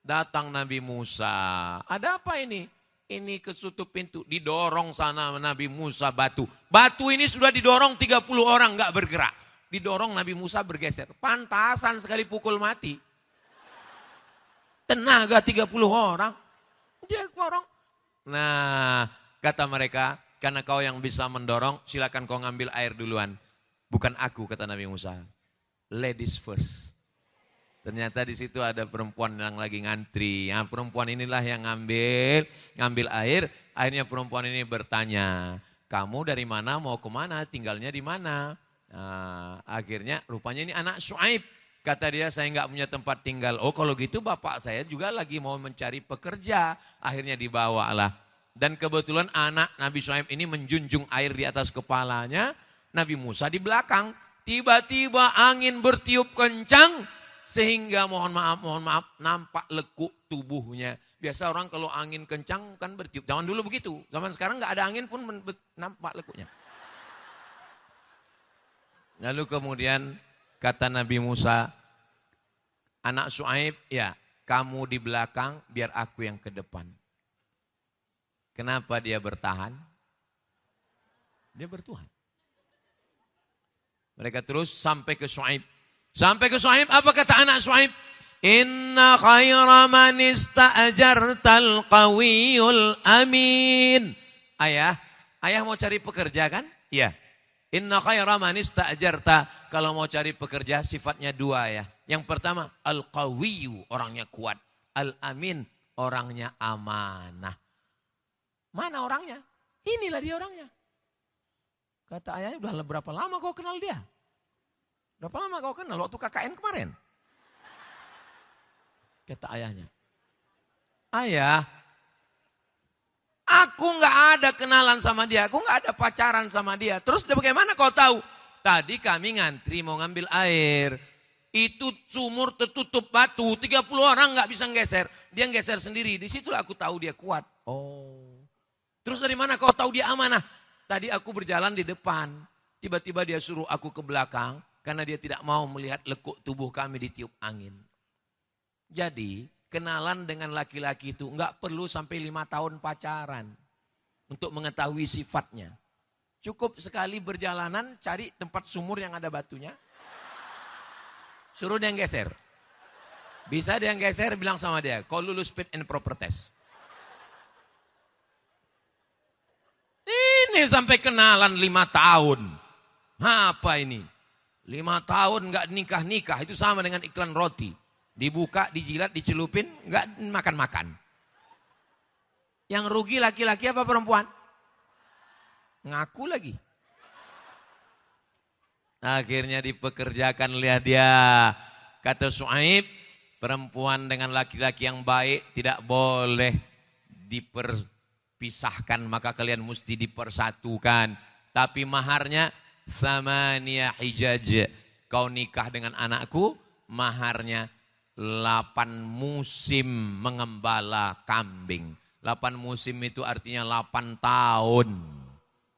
Datang Nabi Musa. Ada apa ini? Ini ketutup pintu. Didorong sana Nabi Musa batu. Batu ini sudah didorong 30 orang gak bergerak. Didorong Nabi Musa bergeser. Pantasan sekali pukul mati. Tenaga 30 orang. Dia dorong. Nah kata mereka. Karena kau yang bisa mendorong silakan kau ngambil air duluan. Bukan aku kata Nabi Musa. Ladies first. Ternyata di situ ada perempuan yang lagi ngantri. Nah, perempuan inilah yang ngambil air. Akhirnya perempuan ini bertanya, kamu dari mana, mau kemana, tinggalnya di mana? Nah, akhirnya rupanya ini anak Syuaib. Kata dia, saya nggak punya tempat tinggal. Oh kalau gitu bapak saya juga lagi mau mencari pekerja. Akhirnya dibawalah. Dan kebetulan anak Nabi Syuaib ini menjunjung air di atas kepalanya. Nabi Musa di belakang. Tiba-tiba angin bertiup kencang. Sehingga mohon maaf nampak lekuk tubuhnya. Biasa orang kalau angin kencang kan bertiup. Zaman dulu begitu. Zaman sekarang nggak ada angin pun nampak lekuknya. Lalu kemudian kata Nabi Musa, anak Syuaib, ya kamu di belakang biar aku yang ke depan. Kenapa dia bertahan? Dia bertuhan. Mereka terus sampai ke Syuaib. Sampai ke Syuaib, apa kata anak Syuaib? Inna khaira man ista'jartal qawiyul amin. Ayah mau cari pekerja kan? Iya. Inna khaira man ista'jarta. Kalau mau cari pekerja sifatnya dua ya. Yang pertama al-qawiyu, orangnya kuat. Al-amin, orangnya amanah. Mana orangnya? Inilah dia orangnya. Kata ayahnya, udah berapa lama kau kenal dia? Berapa lama kau kenal? Waktu KKN kemarin. Kata ayahnya. Ayah, aku gak ada kenalan sama dia. Aku gak ada pacaran sama dia. Terus bagaimana kau tahu? Tadi kami ngantri mau ngambil air. Itu sumur tertutup batu. 30 orang gak bisa nggeser. Dia nggeser sendiri. Di situlah aku tahu dia kuat. Oh. Terus dari mana kau tahu dia amanah? Tadi aku berjalan di depan. Tiba-tiba dia suruh aku ke belakang. Karena dia tidak mau melihat lekuk tubuh kami ditiup angin. Jadi kenalan dengan laki-laki itu enggak perlu sampai 5 tahun pacaran. Untuk mengetahui sifatnya. Cukup sekali berjalanan cari tempat sumur yang ada batunya. Suruh dia geser. Bisa dia geser bilang sama dia. Kau lulus fit and proper test. Ini sampai kenalan 5 tahun. Apa ini? 5 tahun enggak nikah-nikah, itu sama dengan iklan roti. Dibuka, dijilat, dicelupin, enggak makan-makan. Yang rugi laki-laki apa perempuan? Ngaku lagi. Akhirnya dipekerjakan, lihat dia. Kata Syuaib, perempuan dengan laki-laki yang baik tidak boleh diperpisahkan, maka kalian mesti dipersatukan. Tapi maharnya Samaniyah hijaj. Kau nikah dengan anakku, maharnya 8 musim mengembala kambing. 8 musim itu artinya 8 tahun.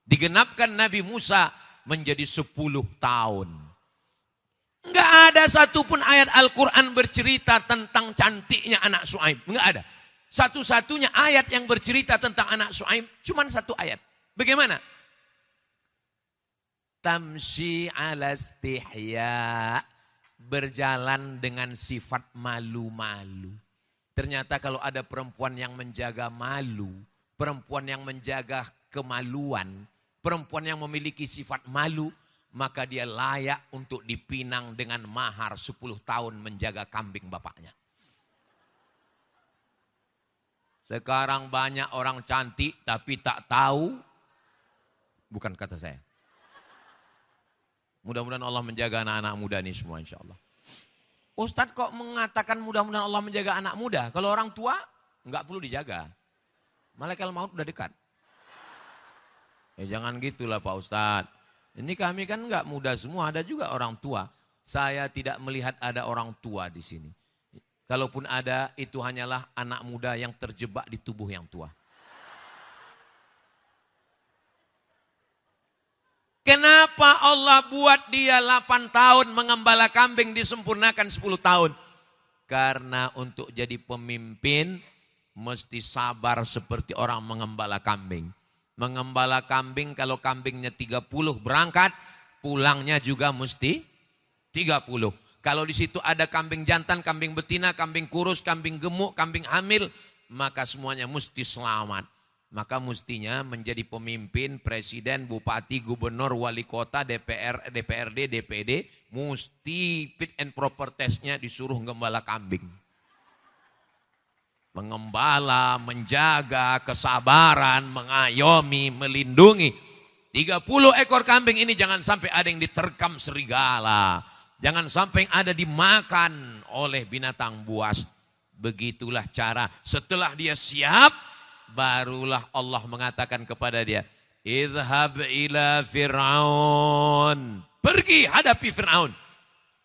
Digenapkan Nabi Musa menjadi 10 tahun. Enggak ada satupun ayat Al-Quran bercerita tentang cantiknya anak Syuaib. Enggak ada. Satu-satunya ayat yang bercerita tentang anak Syuaib cuma 1 ayat. Bagaimana? Tamshi ala istihya, berjalan dengan sifat malu-malu. Ternyata kalau ada perempuan yang menjaga malu, perempuan yang menjaga kemaluan, perempuan yang memiliki sifat malu, maka dia layak untuk dipinang dengan mahar 10 tahun menjaga kambing bapaknya. Sekarang banyak orang cantik tapi tak tahu, bukan kata saya. Mudah-mudahan Allah menjaga anak-anak muda ini semua insya Allah. Ustadz kok mengatakan mudah-mudahan Allah menjaga anak muda? Kalau orang tua nggak perlu dijaga. Malaikat maut udah dekat. Jangan gitulah Pak Ustadz. Ini kami kan nggak muda semua, ada juga orang tua. Saya tidak melihat ada orang tua di sini. Kalaupun ada, itu hanyalah anak muda yang terjebak di tubuh yang tua. Kenapa Allah buat dia 8 tahun mengembala kambing disempurnakan 10 tahun? Karena untuk jadi pemimpin mesti sabar seperti orang mengembala kambing. Mengembala kambing kalau kambingnya 30 berangkat, pulangnya juga mesti 30. Kalau di situ ada kambing jantan, kambing betina, kambing kurus, kambing gemuk, kambing hamil, maka semuanya mesti selamat. Maka mestinya menjadi pemimpin, presiden, bupati, gubernur, wali kota, DPR, DPRD, DPD, mesti fit and proper testnya disuruh gembala kambing. Mengembala, menjaga, kesabaran, mengayomi, melindungi. 30 ekor kambing ini jangan sampai ada yang diterkam serigala. Jangan sampai ada dimakan oleh binatang buas. Begitulah cara setelah dia siap, barulah Allah mengatakan kepada dia, idhab ila Fir'aun. Pergi hadapi Fir'aun.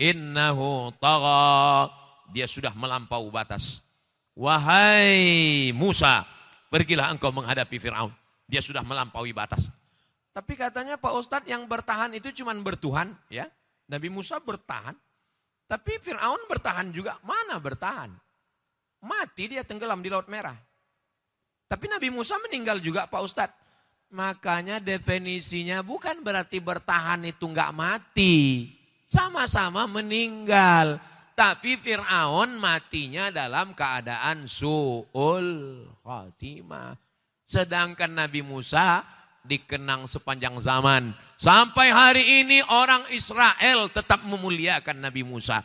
Innahu tagha. Dia sudah melampaui batas. Wahai Musa, pergilah engkau menghadapi Fir'aun. Dia sudah melampaui batas. Tapi katanya Pak Ustadz yang bertahan itu cuma bertuhan. Ya, Nabi Musa bertahan. Tapi Fir'aun bertahan juga. Mana bertahan? Mati dia tenggelam di Laut Merah. Tapi Nabi Musa meninggal juga Pak Ustadz. Makanya definisinya bukan berarti bertahan itu enggak mati. Sama-sama meninggal. Tapi Fir'aun matinya dalam keadaan su'ul khatimah. Sedangkan Nabi Musa dikenang sepanjang zaman. Sampai hari ini orang Israel tetap memuliakan Nabi Musa.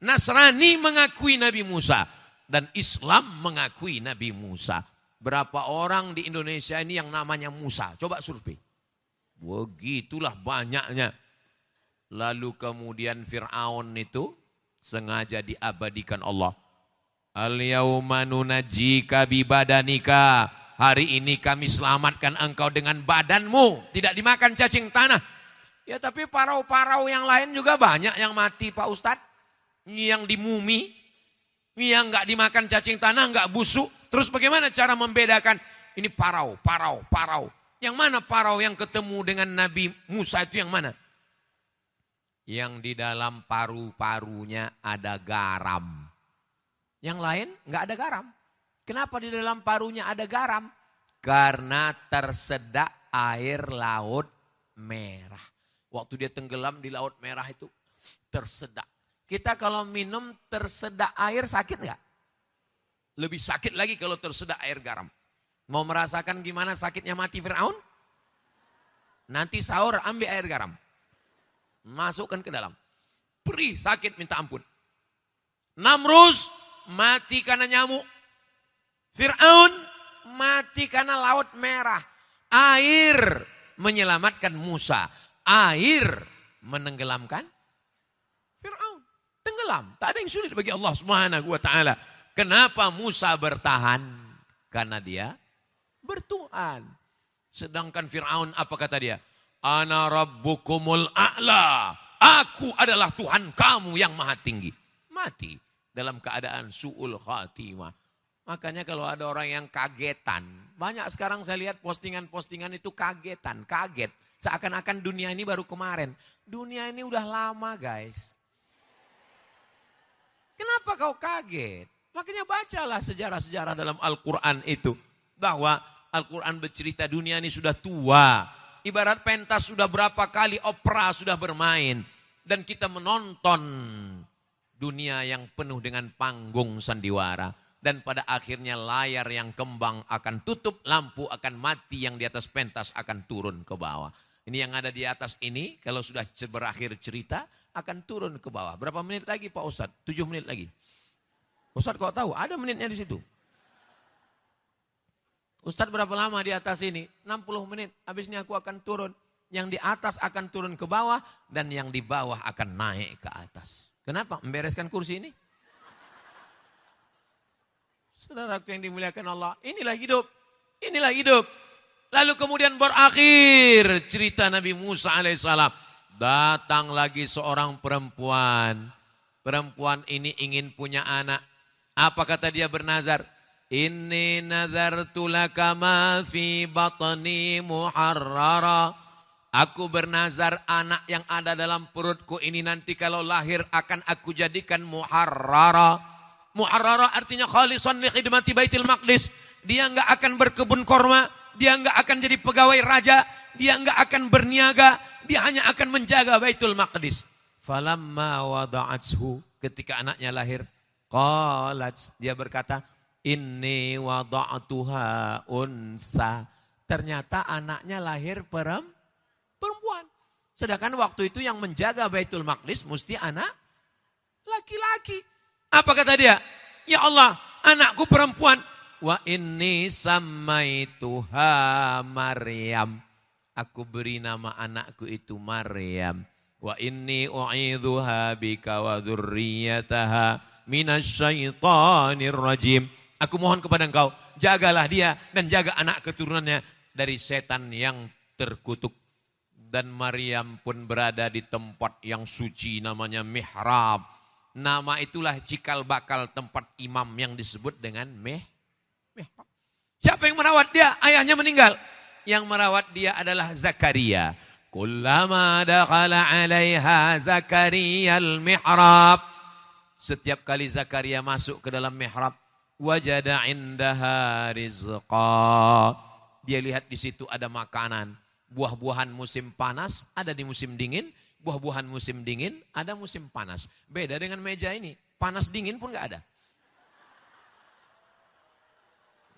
Nasrani mengakui Nabi Musa. Dan Islam mengakui Nabi Musa. Berapa orang di Indonesia ini yang namanya Musa? Coba survei. Begitulah banyaknya. Lalu kemudian Fir'aun itu sengaja diabadikan Allah. Al-yawma nunajjika bibadanika. Hari ini kami selamatkan engkau dengan badanmu. Tidak dimakan cacing tanah. Ya tapi parau-parau yang lain juga banyak yang mati Pak Ustadz. Yang dimumi. Yang enggak dimakan cacing tanah, enggak busuk. Terus bagaimana cara membedakan? Ini parau. Yang mana parau yang ketemu dengan Nabi Musa itu yang mana? Yang di dalam paru-parunya ada garam. Yang lain enggak ada garam. Kenapa di dalam parunya ada garam? Karena tersedak air Laut Merah. Waktu dia tenggelam di Laut Merah itu tersedak. Kita kalau minum tersedak air sakit enggak? Lebih sakit lagi kalau tersedak air garam. Mau merasakan gimana sakitnya mati Fir'aun? Nanti sahur ambil air garam. Masukkan ke dalam. Perih sakit minta ampun. Namrus mati karena nyamuk. Fir'aun mati karena Laut Merah. Air menyelamatkan Musa. Air menenggelamkan Fir'aun. Tenggelam. Tak ada yang sulit bagi Allah Subhanahu wa ta'ala. Kenapa Musa bertahan? Karena dia bertuhan. Sedangkan Fir'aun apa kata dia? Ana rabbukumul a'la. Aku adalah Tuhan kamu yang maha tinggi. Mati dalam keadaan su'ul khatimah. Makanya kalau ada orang yang kagetan. Banyak sekarang saya lihat postingan-postingan itu kagetan. Kaget. Seakan-akan dunia ini baru kemarin. Dunia ini udah lama guys. Kenapa kau kaget? Makanya bacalah sejarah-sejarah dalam Al-Quran itu. Bahwa Al-Quran bercerita dunia ini sudah tua. Ibarat pentas sudah berapa kali opera sudah bermain. Dan kita menonton dunia yang penuh dengan panggung sandiwara. Dan pada akhirnya layar yang kembang akan tutup, lampu akan mati, yang di atas pentas akan turun ke bawah. Ini yang ada di atas ini, kalau sudah berakhir cerita, akan turun ke bawah. Berapa menit lagi Pak Ustadz? 7 menit lagi. Ustadz kok tahu? Ada menitnya di situ. Ustadz berapa lama di atas ini? 60 menit. Habis ini aku akan turun. Yang di atas akan turun ke bawah dan yang di bawah akan naik ke atas. Kenapa? Membereskan kursi ini. Saudaraku yang dimuliakan Allah, inilah hidup. Inilah hidup. Lalu kemudian berakhir cerita Nabi Musa alaihissalam. Datang lagi seorang perempuan. Perempuan ini ingin punya anak. Apa kata dia bernazar? Inni nazartu laka ma fi batni muharrara. Aku bernazar anak yang ada dalam perutku ini nanti kalau lahir akan aku jadikan muharrara. Muharrara artinya khalisan li khidmati Baitul Maqdis. Dia enggak akan berkebun korma, dia enggak akan jadi pegawai raja, dia enggak akan berniaga, dia hanya akan menjaga Baitul Maqdis. Falamma wada'athu, ketika anaknya lahir, qalat, dia berkata, inni wada'tuha unsa. Ternyata anaknya lahir perempuan. Sedangkan waktu itu yang menjaga Baitul Maqdis mesti anak laki-laki. Apa kata dia? Ya Allah, anakku perempuan. Wa inni sammaituha Maryam. Aku beri nama anakku itu Maryam. Wa inni u'idzuha bika wa dzurriyyataha minasyaitonir rajim. Aku mohon kepada engkau, jagalah dia dan jaga anak keturunannya dari setan yang terkutuk. Dan Maryam pun berada di tempat yang suci namanya mihrab. Nama itulah cikal bakal tempat imam yang disebut dengan mihrab. Siapa yang merawat dia? Ayahnya meninggal. Yang merawat dia adalah Zakaria. Kullama dakhala 'alaiha Zakaria al-mihrab. Setiap kali Zakaria masuk ke dalam mihrab, wajada 'indaha rizqa. Dia lihat di situ ada makanan. Buah-buahan musim panas ada di musim dingin. Buah-buahan musim dingin ada musim panas. Beda dengan meja ini. Panas dingin pun gak ada.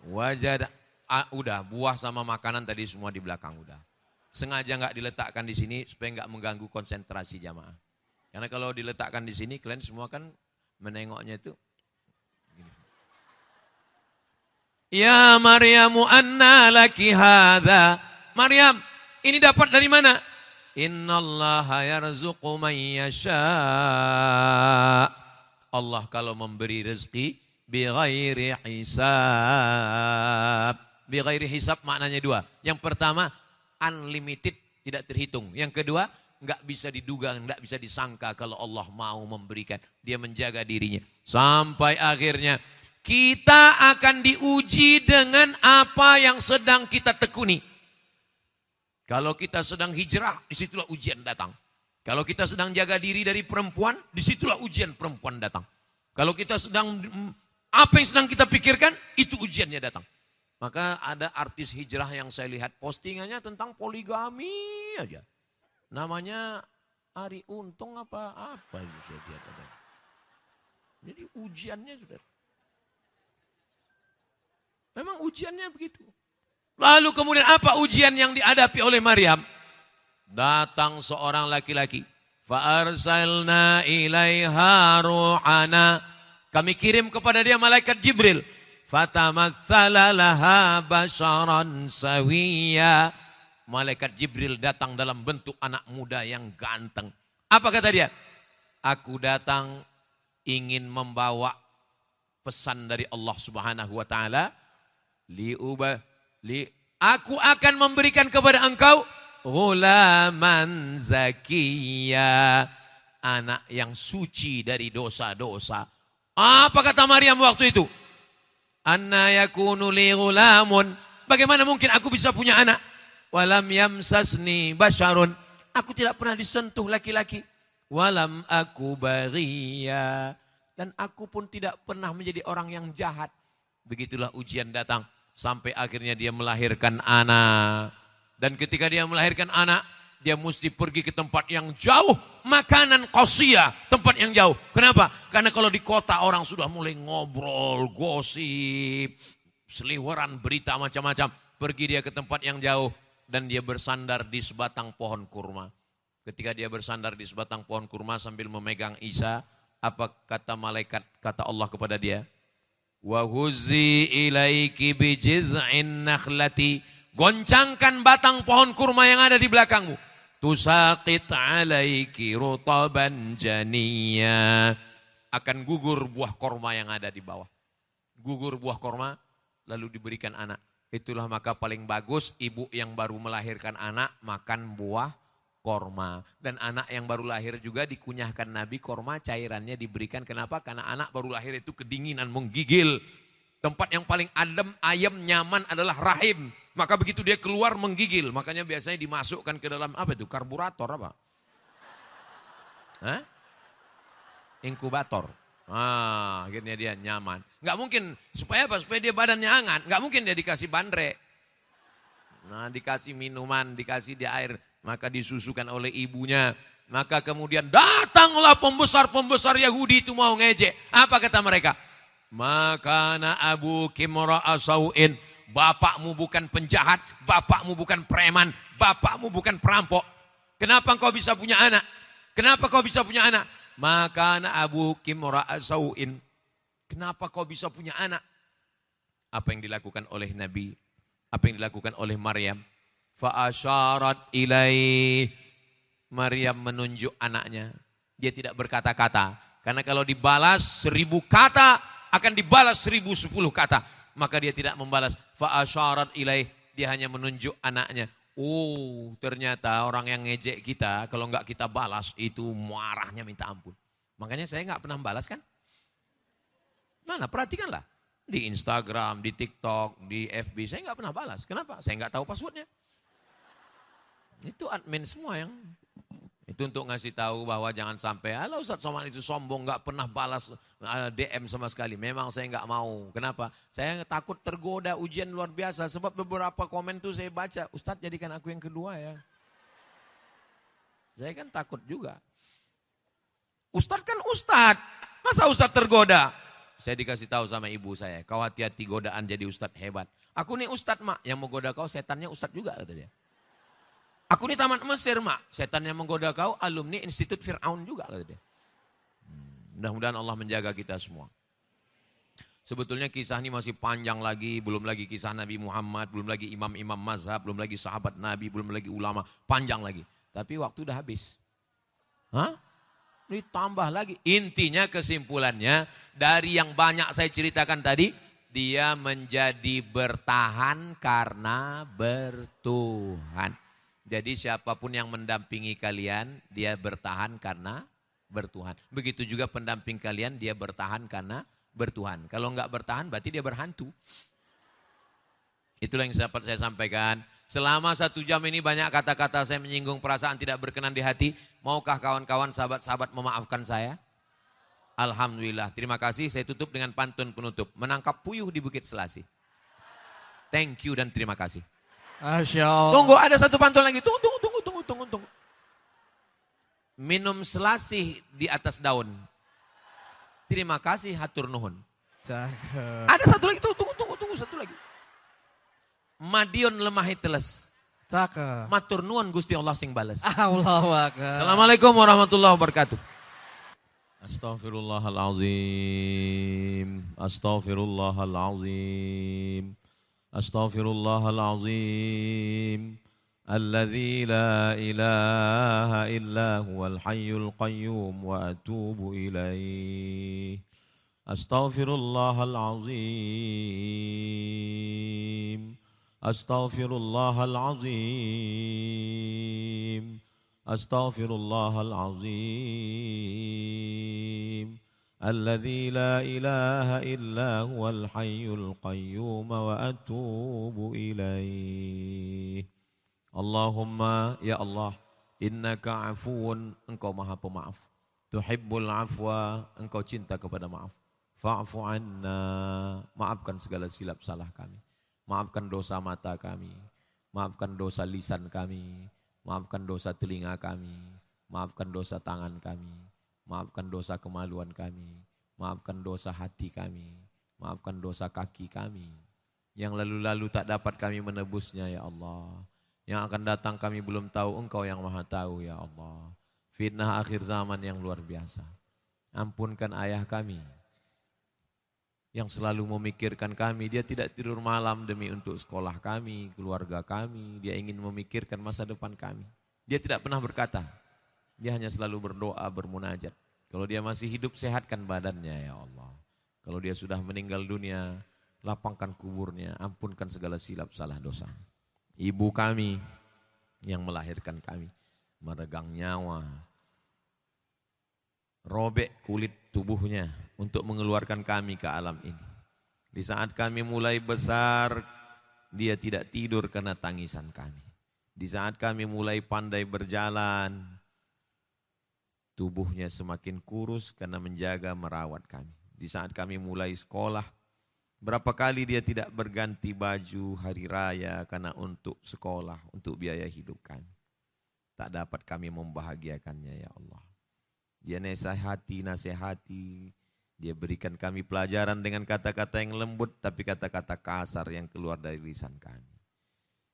Wajada. Udah buah sama makanan tadi semua di belakang udah. Sengaja gak diletakkan di sini supaya gak mengganggu konsentrasi jamaah. Karena kalau diletakkan di sini kalian semua kan menengoknya itu. Gini. Ya Maryamu anna laki hadha. Maryam, ini dapat dari mana? Innallaha yarzuqu man yasha. Allah kalau memberi rezeki bighairi hisab. Bighairi hisab maknanya dua. Yang pertama unlimited, tidak terhitung. Yang kedua enggak bisa diduga, enggak bisa disangka kalau Allah mau memberikan. Dia menjaga dirinya. Sampai akhirnya kita akan diuji dengan apa yang sedang kita tekuni. Kalau kita sedang hijrah, disitulah ujian datang. Kalau kita sedang jaga diri dari perempuan, disitulah ujian perempuan datang. Kalau kita sedang, apa yang sedang kita pikirkan, itu ujiannya datang. Maka ada artis hijrah yang saya lihat postingannya tentang poligami aja. Namanya Ari Untung apa itu saya lihat ada. Jadi ujiannya sudah. Memang ujiannya begitu. Lalu kemudian apa ujian yang dihadapi oleh Maryam? Datang seorang laki-laki. Fa'arsalna ilaiha ruhana. Kami kirim kepada dia malaikat Jibril. Fatamassala laha basharan sawiyya. Malaikat Jibril datang dalam bentuk anak muda yang ganteng. Apa kata dia? Aku datang ingin membawa pesan dari Allah Subhanahu wa taala. Aku akan memberikan kepada engkau ghulaman zakiyya, anak yang suci dari dosa-dosa. Apa kata Maryam waktu itu? Anna yakunu li ghulamun, bagaimana mungkin aku bisa punya anak? Walam yamsasni basyarun, aku tidak pernah disentuh laki-laki. Walam aku baghiya, dan aku pun tidak pernah menjadi orang yang jahat. Begitulah ujian datang. Sampai akhirnya dia melahirkan anak. Dan ketika dia melahirkan anak, dia mesti pergi ke tempat yang jauh. Makanan qasiyah, tempat yang jauh. Kenapa? Karena kalau di kota orang sudah mulai ngobrol, gosip, seliweran berita macam-macam. Pergi dia ke tempat yang jauh dan dia bersandar di sebatang pohon kurma. Ketika dia bersandar di sebatang pohon kurma sambil memegang Isa, apa kata malaikat, kata Allah kepada dia? Wa huzzi ilaiki bijiz'in nakhlati Goncangkan batang pohon kurma yang ada di belakangmu. Tusaqit alaiki rutaban janiyya. Akan gugur buah korma yang ada di bawah. Gugur buah korma, lalu diberikan anak. Itulah maka paling bagus ibu yang baru melahirkan anak makan buah korma. Dan anak yang baru lahir juga dikunyahkan Nabi korma cairannya diberikan. Kenapa? Karena anak baru lahir itu kedinginan, menggigil. Tempat yang paling adem, ayam, nyaman adalah rahim. Maka begitu dia keluar menggigil. Makanya biasanya dimasukkan ke dalam apa itu? Karburator apa? Hah? Inkubator. Akhirnya dia nyaman. Nggak mungkin, supaya apa? Supaya dia badannya hangat. Nggak mungkin dia dikasih bandrek. Nah, dikasih minuman, dikasih dia air. Maka disusukan oleh ibunya. Maka kemudian datanglah pembesar-pembesar Yahudi itu mau ngejek. Apa kata mereka? Makana abu kimra asauin. Bapakmu bukan penjahat, bapakmu bukan preman, bapakmu bukan perampok. Kenapa kau bisa punya anak? Kenapa kau bisa punya anak? Makana abu kimra asauin. Kenapa kau bisa punya anak? Apa yang dilakukan oleh Nabi? Apa yang dilakukan oleh Maryam? Fa'asyarat ilaih. Maryam menunjuk anaknya. Dia tidak berkata-kata. Karena kalau dibalas 1000 kata, akan dibalas 1010 kata. Maka dia tidak membalas. Fa'asyarat ilaih. Dia hanya menunjuk anaknya. Oh, ternyata orang yang ngejek kita, kalau enggak kita balas, itu marahnya minta ampun. Makanya saya enggak pernah balas kan? Mana, perhatikanlah. Di Instagram, di TikTok, di FB, saya enggak pernah balas. Kenapa? Saya enggak tahu passwordnya. Itu admin semua yang itu untuk ngasih tahu bahwa jangan sampai, halo Ustaz Somad itu sombong, nggak pernah balas DM sama sekali. Memang saya nggak mau. Kenapa? Saya takut tergoda ujian luar biasa. Sebab beberapa komen tuh saya baca, Ustaz jadikan aku yang kedua ya. Saya kan takut juga. Ustaz kan Ustaz, masa Ustaz tergoda? Saya dikasih tahu sama ibu saya, kau hati-hati godaan jadi Ustaz hebat. Aku nih Ustaz mak, yang mau goda kau setannya Ustaz juga kata dia. Aku ini tamat Mesir mak, setan yang menggoda kau alumni Institut Fir'aun juga kata dia. Mudah-mudahan Allah menjaga kita semua. Sebetulnya kisah ini masih panjang lagi, belum lagi kisah Nabi Muhammad, belum lagi imam-imam mazhab, belum lagi sahabat Nabi, belum lagi ulama, panjang lagi. Tapi waktu udah habis. Hah? Ditambah lagi. Intinya kesimpulannya dari yang banyak saya ceritakan tadi, dia menjadi bertahan karena bertuhan. Jadi siapapun yang mendampingi kalian, dia bertahan karena bertuhan. Begitu juga pendamping kalian, dia bertahan karena bertuhan. Kalau enggak bertahan, berarti dia berhantu. Itulah yang dapat saya sampaikan. Selama 1 jam ini banyak kata-kata saya menyinggung perasaan tidak berkenan di hati. Maukah kawan-kawan, sahabat-sahabat memaafkan saya? Alhamdulillah. Terima kasih. Saya tutup dengan pantun penutup. Menangkap puyuh di Bukit Selasih. Thank you dan terima kasih. Masya Allah. Tunggu, ada satu pantun lagi. Tunggu. Minum selasih di atas daun. Terima kasih, hatur nuhun. Cakep. Ada satu lagi, tunggu satu lagi. Madiun lemahi teles. Cakep. Matur nuhun Gusti Allah sing bales. Allahu Akbar. Assalamualaikum warahmatullahi wabarakatuh. Astaghfirullahalazim. Astaghfirullahalazim. Astaghfirullahalazim. Alladzi la ilaha illa huwal hayyul qayyum wa atubu ilaih. Astaghfirullahalazim. Astaghfirullahalazim. Astaghfirullahalazim. Alladzi la ilaha illa huwal hayyul qayyum wa atubu ilaih. Allahumma ya Allah, innaka afuun, engkau maha pemaaf. Tuhibbul afwa, engkau cinta kepada maaf. Fa'fu anna, maafkan segala silap salah kami. Maafkan dosa mata kami, maafkan dosa lisan kami, maafkan dosa telinga kami, maafkan dosa tangan kami, maafkan dosa kemaluan kami, maafkan dosa hati kami, maafkan dosa kaki kami. Yang lalu-lalu tak dapat kami menebusnya ya Allah. Yang akan datang kami belum tahu, engkau yang maha tahu ya Allah. Fitnah akhir zaman yang luar biasa. Ampunkan ayah kami, yang selalu memikirkan kami. Dia tidak tidur malam demi untuk sekolah kami, keluarga kami. Dia ingin memikirkan masa depan kami. Dia tidak pernah berkata, dia hanya selalu berdoa, bermunajat. Kalau dia masih hidup, sehatkan badannya ya Allah. Kalau dia sudah meninggal dunia, lapangkan kuburnya, ampunkan segala silap salah dosa. Ibu kami yang melahirkan kami, meregang nyawa, robek kulit tubuhnya untuk mengeluarkan kami ke alam ini. Di saat kami mulai besar, dia tidak tidur karena tangisan kami. Di saat kami mulai pandai berjalan, tubuhnya semakin kurus karena menjaga merawat kami. Di saat kami mulai sekolah, berapa kali dia tidak berganti baju hari raya karena untuk sekolah, untuk biaya hidup kami. Tak dapat kami membahagiakannya ya Allah. Dia nasihati, dia berikan kami pelajaran dengan kata-kata yang lembut, tapi kata-kata kasar yang keluar dari lisan kami.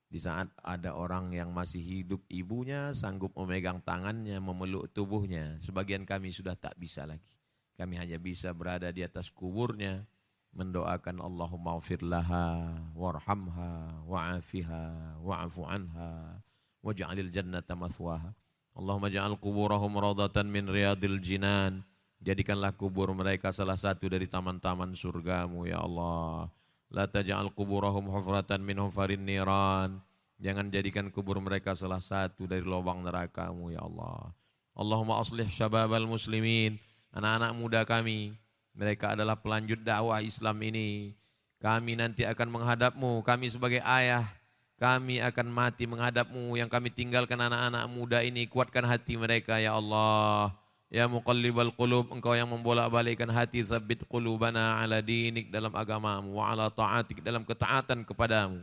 Di saat ada orang yang masih hidup, ibunya sanggup memegang tangannya, memeluk tubuhnya. Sebagian kami sudah tak bisa lagi. Kami hanya bisa berada di atas kuburnya, mendoakan Allahumma ghfir laha, warhamha, wa'afiha, wa'afu anha, waj'alil jannata mathwaha. Allahumma ja'al kuburahum raudatan min riyadil jinan. Jadikanlah kubur mereka salah satu dari taman-taman surgamu ya Allah. La taj'al kuburahum hufratan min hufarin niran. Jangan jadikan kubur mereka salah satu dari lubang nerakamu ya Allah. Allahumma aslih syababal muslimin. Anak-anak muda kami, mereka adalah pelanjut dakwah Islam ini. Kami nanti akan menghadapmu, kami sebagai ayah, kami akan mati menghadapmu. Yang kami tinggalkan anak-anak muda ini, kuatkan hati mereka ya Allah. Ya muqallibal qulub, engkau yang membolak-balikkan hati, tsabbit qulubana ala dinik, dalam agamamu, wa ala ta'atik, dalam ketaatan kepadamu.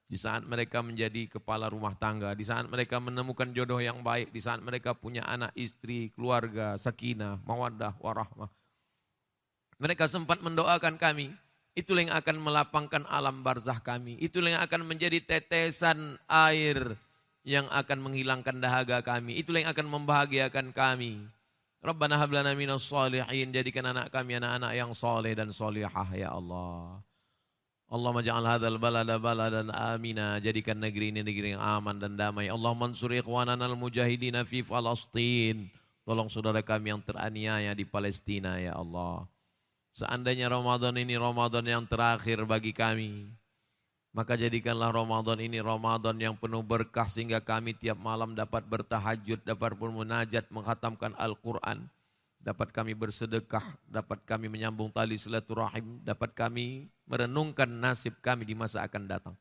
Di saat mereka menjadi kepala rumah tangga, di saat mereka menemukan jodoh yang baik, di saat mereka punya anak, istri, keluarga, sakinah, mawaddah, warahmah. Mereka sempat mendoakan kami, itulah yang akan melapangkan alam barzah kami, itulah yang akan menjadi tetesan air yang akan menghilangkan dahaga kami, itulah yang akan membahagiakan kami. Rabbana hablana minas shalihin, jadikan anak kami anak-anak yang soleh dan solihah ya Allah. Allahumma ja'al hadzal balada baladan amina, jadikan negeri ini negeri yang aman dan damai. Allahumma ansur ikhwanana al-mujahidina fi Falastin, tolong saudara kami yang teraniaya di Palestina ya Allah. Seandainya Ramadan ini Ramadan yang terakhir bagi kami, maka jadikanlah Ramadan ini Ramadan yang penuh berkah, sehingga kami tiap malam dapat bertahajud, dapat bermunajat, menghatamkan Al-Quran, dapat kami bersedekah, dapat kami menyambung tali silaturahim, dapat kami merenungkan nasib kami di masa akan datang.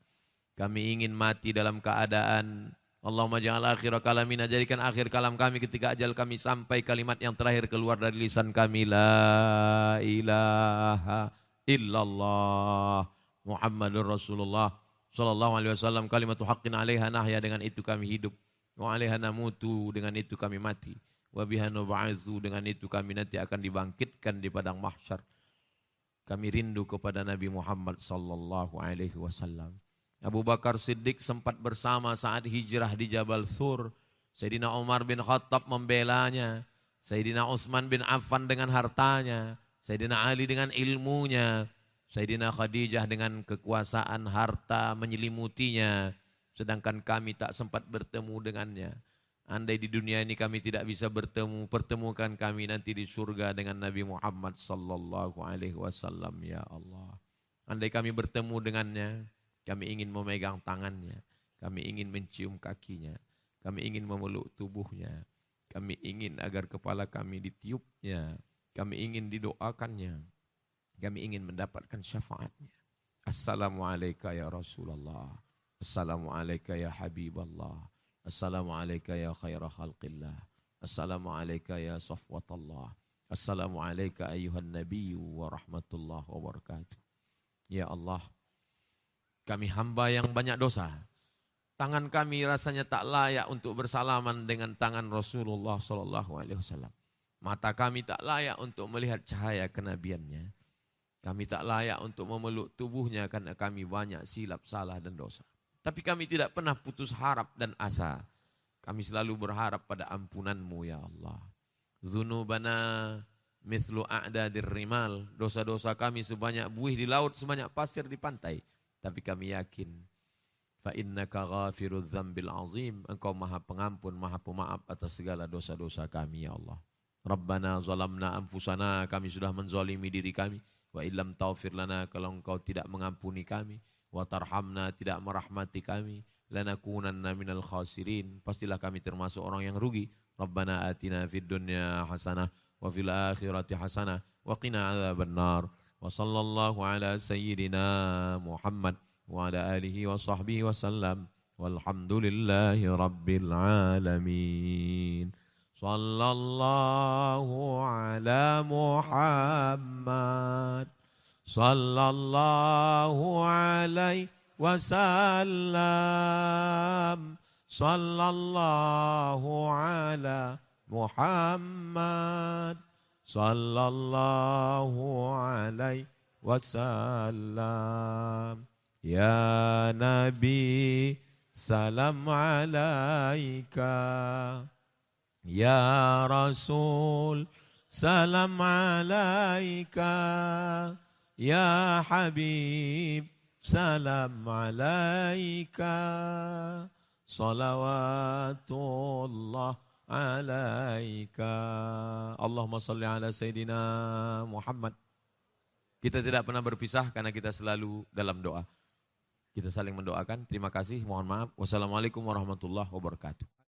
Kami ingin mati dalam keadaan Allahumma ja'al akhir kalamina, jadikan akhir kalam kami ketika ajal kami sampai kalimat yang terakhir keluar dari lisan kami, la ilaha illallah Muhammadur Rasulullah sallallahu alaihi wasallam, kalimatu haqqin 'alaiha nahya, dengan itu kami hidup, wa 'alaiha namutu, dengan itu kami mati, wa biha nub'atsu, dengan itu kami nanti akan dibangkitkan di padang mahsyar. Kami rindu kepada Nabi Muhammad sallallahu alaihi wasallam. Abu Bakar Siddiq sempat bersama saat hijrah di Jabal Thur. Sayyidina Umar bin Khattab membelanya. Sayyidina Utsman bin Affan dengan hartanya. Sayyidina Ali dengan ilmunya. Sayyidina Khadijah dengan kekuasaan harta menyelimutinya. Sedangkan kami tak sempat bertemu dengannya. Andai di dunia ini kami tidak bisa bertemu, pertemukan kami nanti di surga dengan Nabi Muhammad sallallahu alaihi wasallam ya Allah. Andai kami bertemu dengannya, kami ingin memegang tangannya, kami ingin mencium kakinya, kami ingin memeluk tubuhnya, kami ingin agar kepala kami ditiupnya, kami ingin didoakannya, kami ingin mendapatkan syafaatnya. Assalamualaikum ya Rasulullah, Assalamualaikum ya Habiballah, Assalamualaikum ya khaira khalqillah, Assalamualaikum ya safwatallah, Assalamualaikum ayuhan nabiyyu wa rahmatullahi wa barakatuh. Ya Allah, kami hamba yang banyak dosa. Tangan kami rasanya tak layak untuk bersalaman dengan tangan Rasulullah SAW. Mata kami tak layak untuk melihat cahaya kenabiannya. Kami tak layak untuk memeluk tubuhnya karena kami banyak silap, salah dan dosa. Tapi kami tidak pernah putus harap dan asa. Kami selalu berharap pada ampunanmu ya Allah. Dzunubana mithlu a'dadir rimal, dosa-dosa kami sebanyak buih di laut, sebanyak pasir di pantai. Tapi kami yakin, fa innaka ghafirudz dzambil azim, engkau maha pengampun, maha pemaaf atas segala dosa-dosa kami ya Allah. Rabbana zalamna anfusana, kami sudah menzalimi diri kami, wa illam taufir lana, kalau engkau tidak mengampuni kami, wa tarhamna, tidak merahmati kami, lanakunanna minal khasirin, pastilah kami termasuk orang yang rugi. Rabbana atina fid dunya hasanah wa fil akhirati hasanah wa qina adzabannar. Wa sallallahu ala sayyidina Muhammad wa ala alihi wa sahbihi wa sallam. Walhamdulillahi rabbil alamin. Sallallahu ala Muhammad sallallahu alaihi wasallam. Sallallahu ala Muhammad sallallahu alaihi wasallam. Ya Nabi salam alaika, ya Rasul salam alaika, ya Habib salam alaika, salawatullah alaika. Allahumma salli ala Sayyidina Muhammad. Kita tidak pernah berpisah karena kita selalu dalam doa. Kita saling mendoakan. Terima kasih, mohon maaf. Wassalamualaikum warahmatullahi wabarakatuh.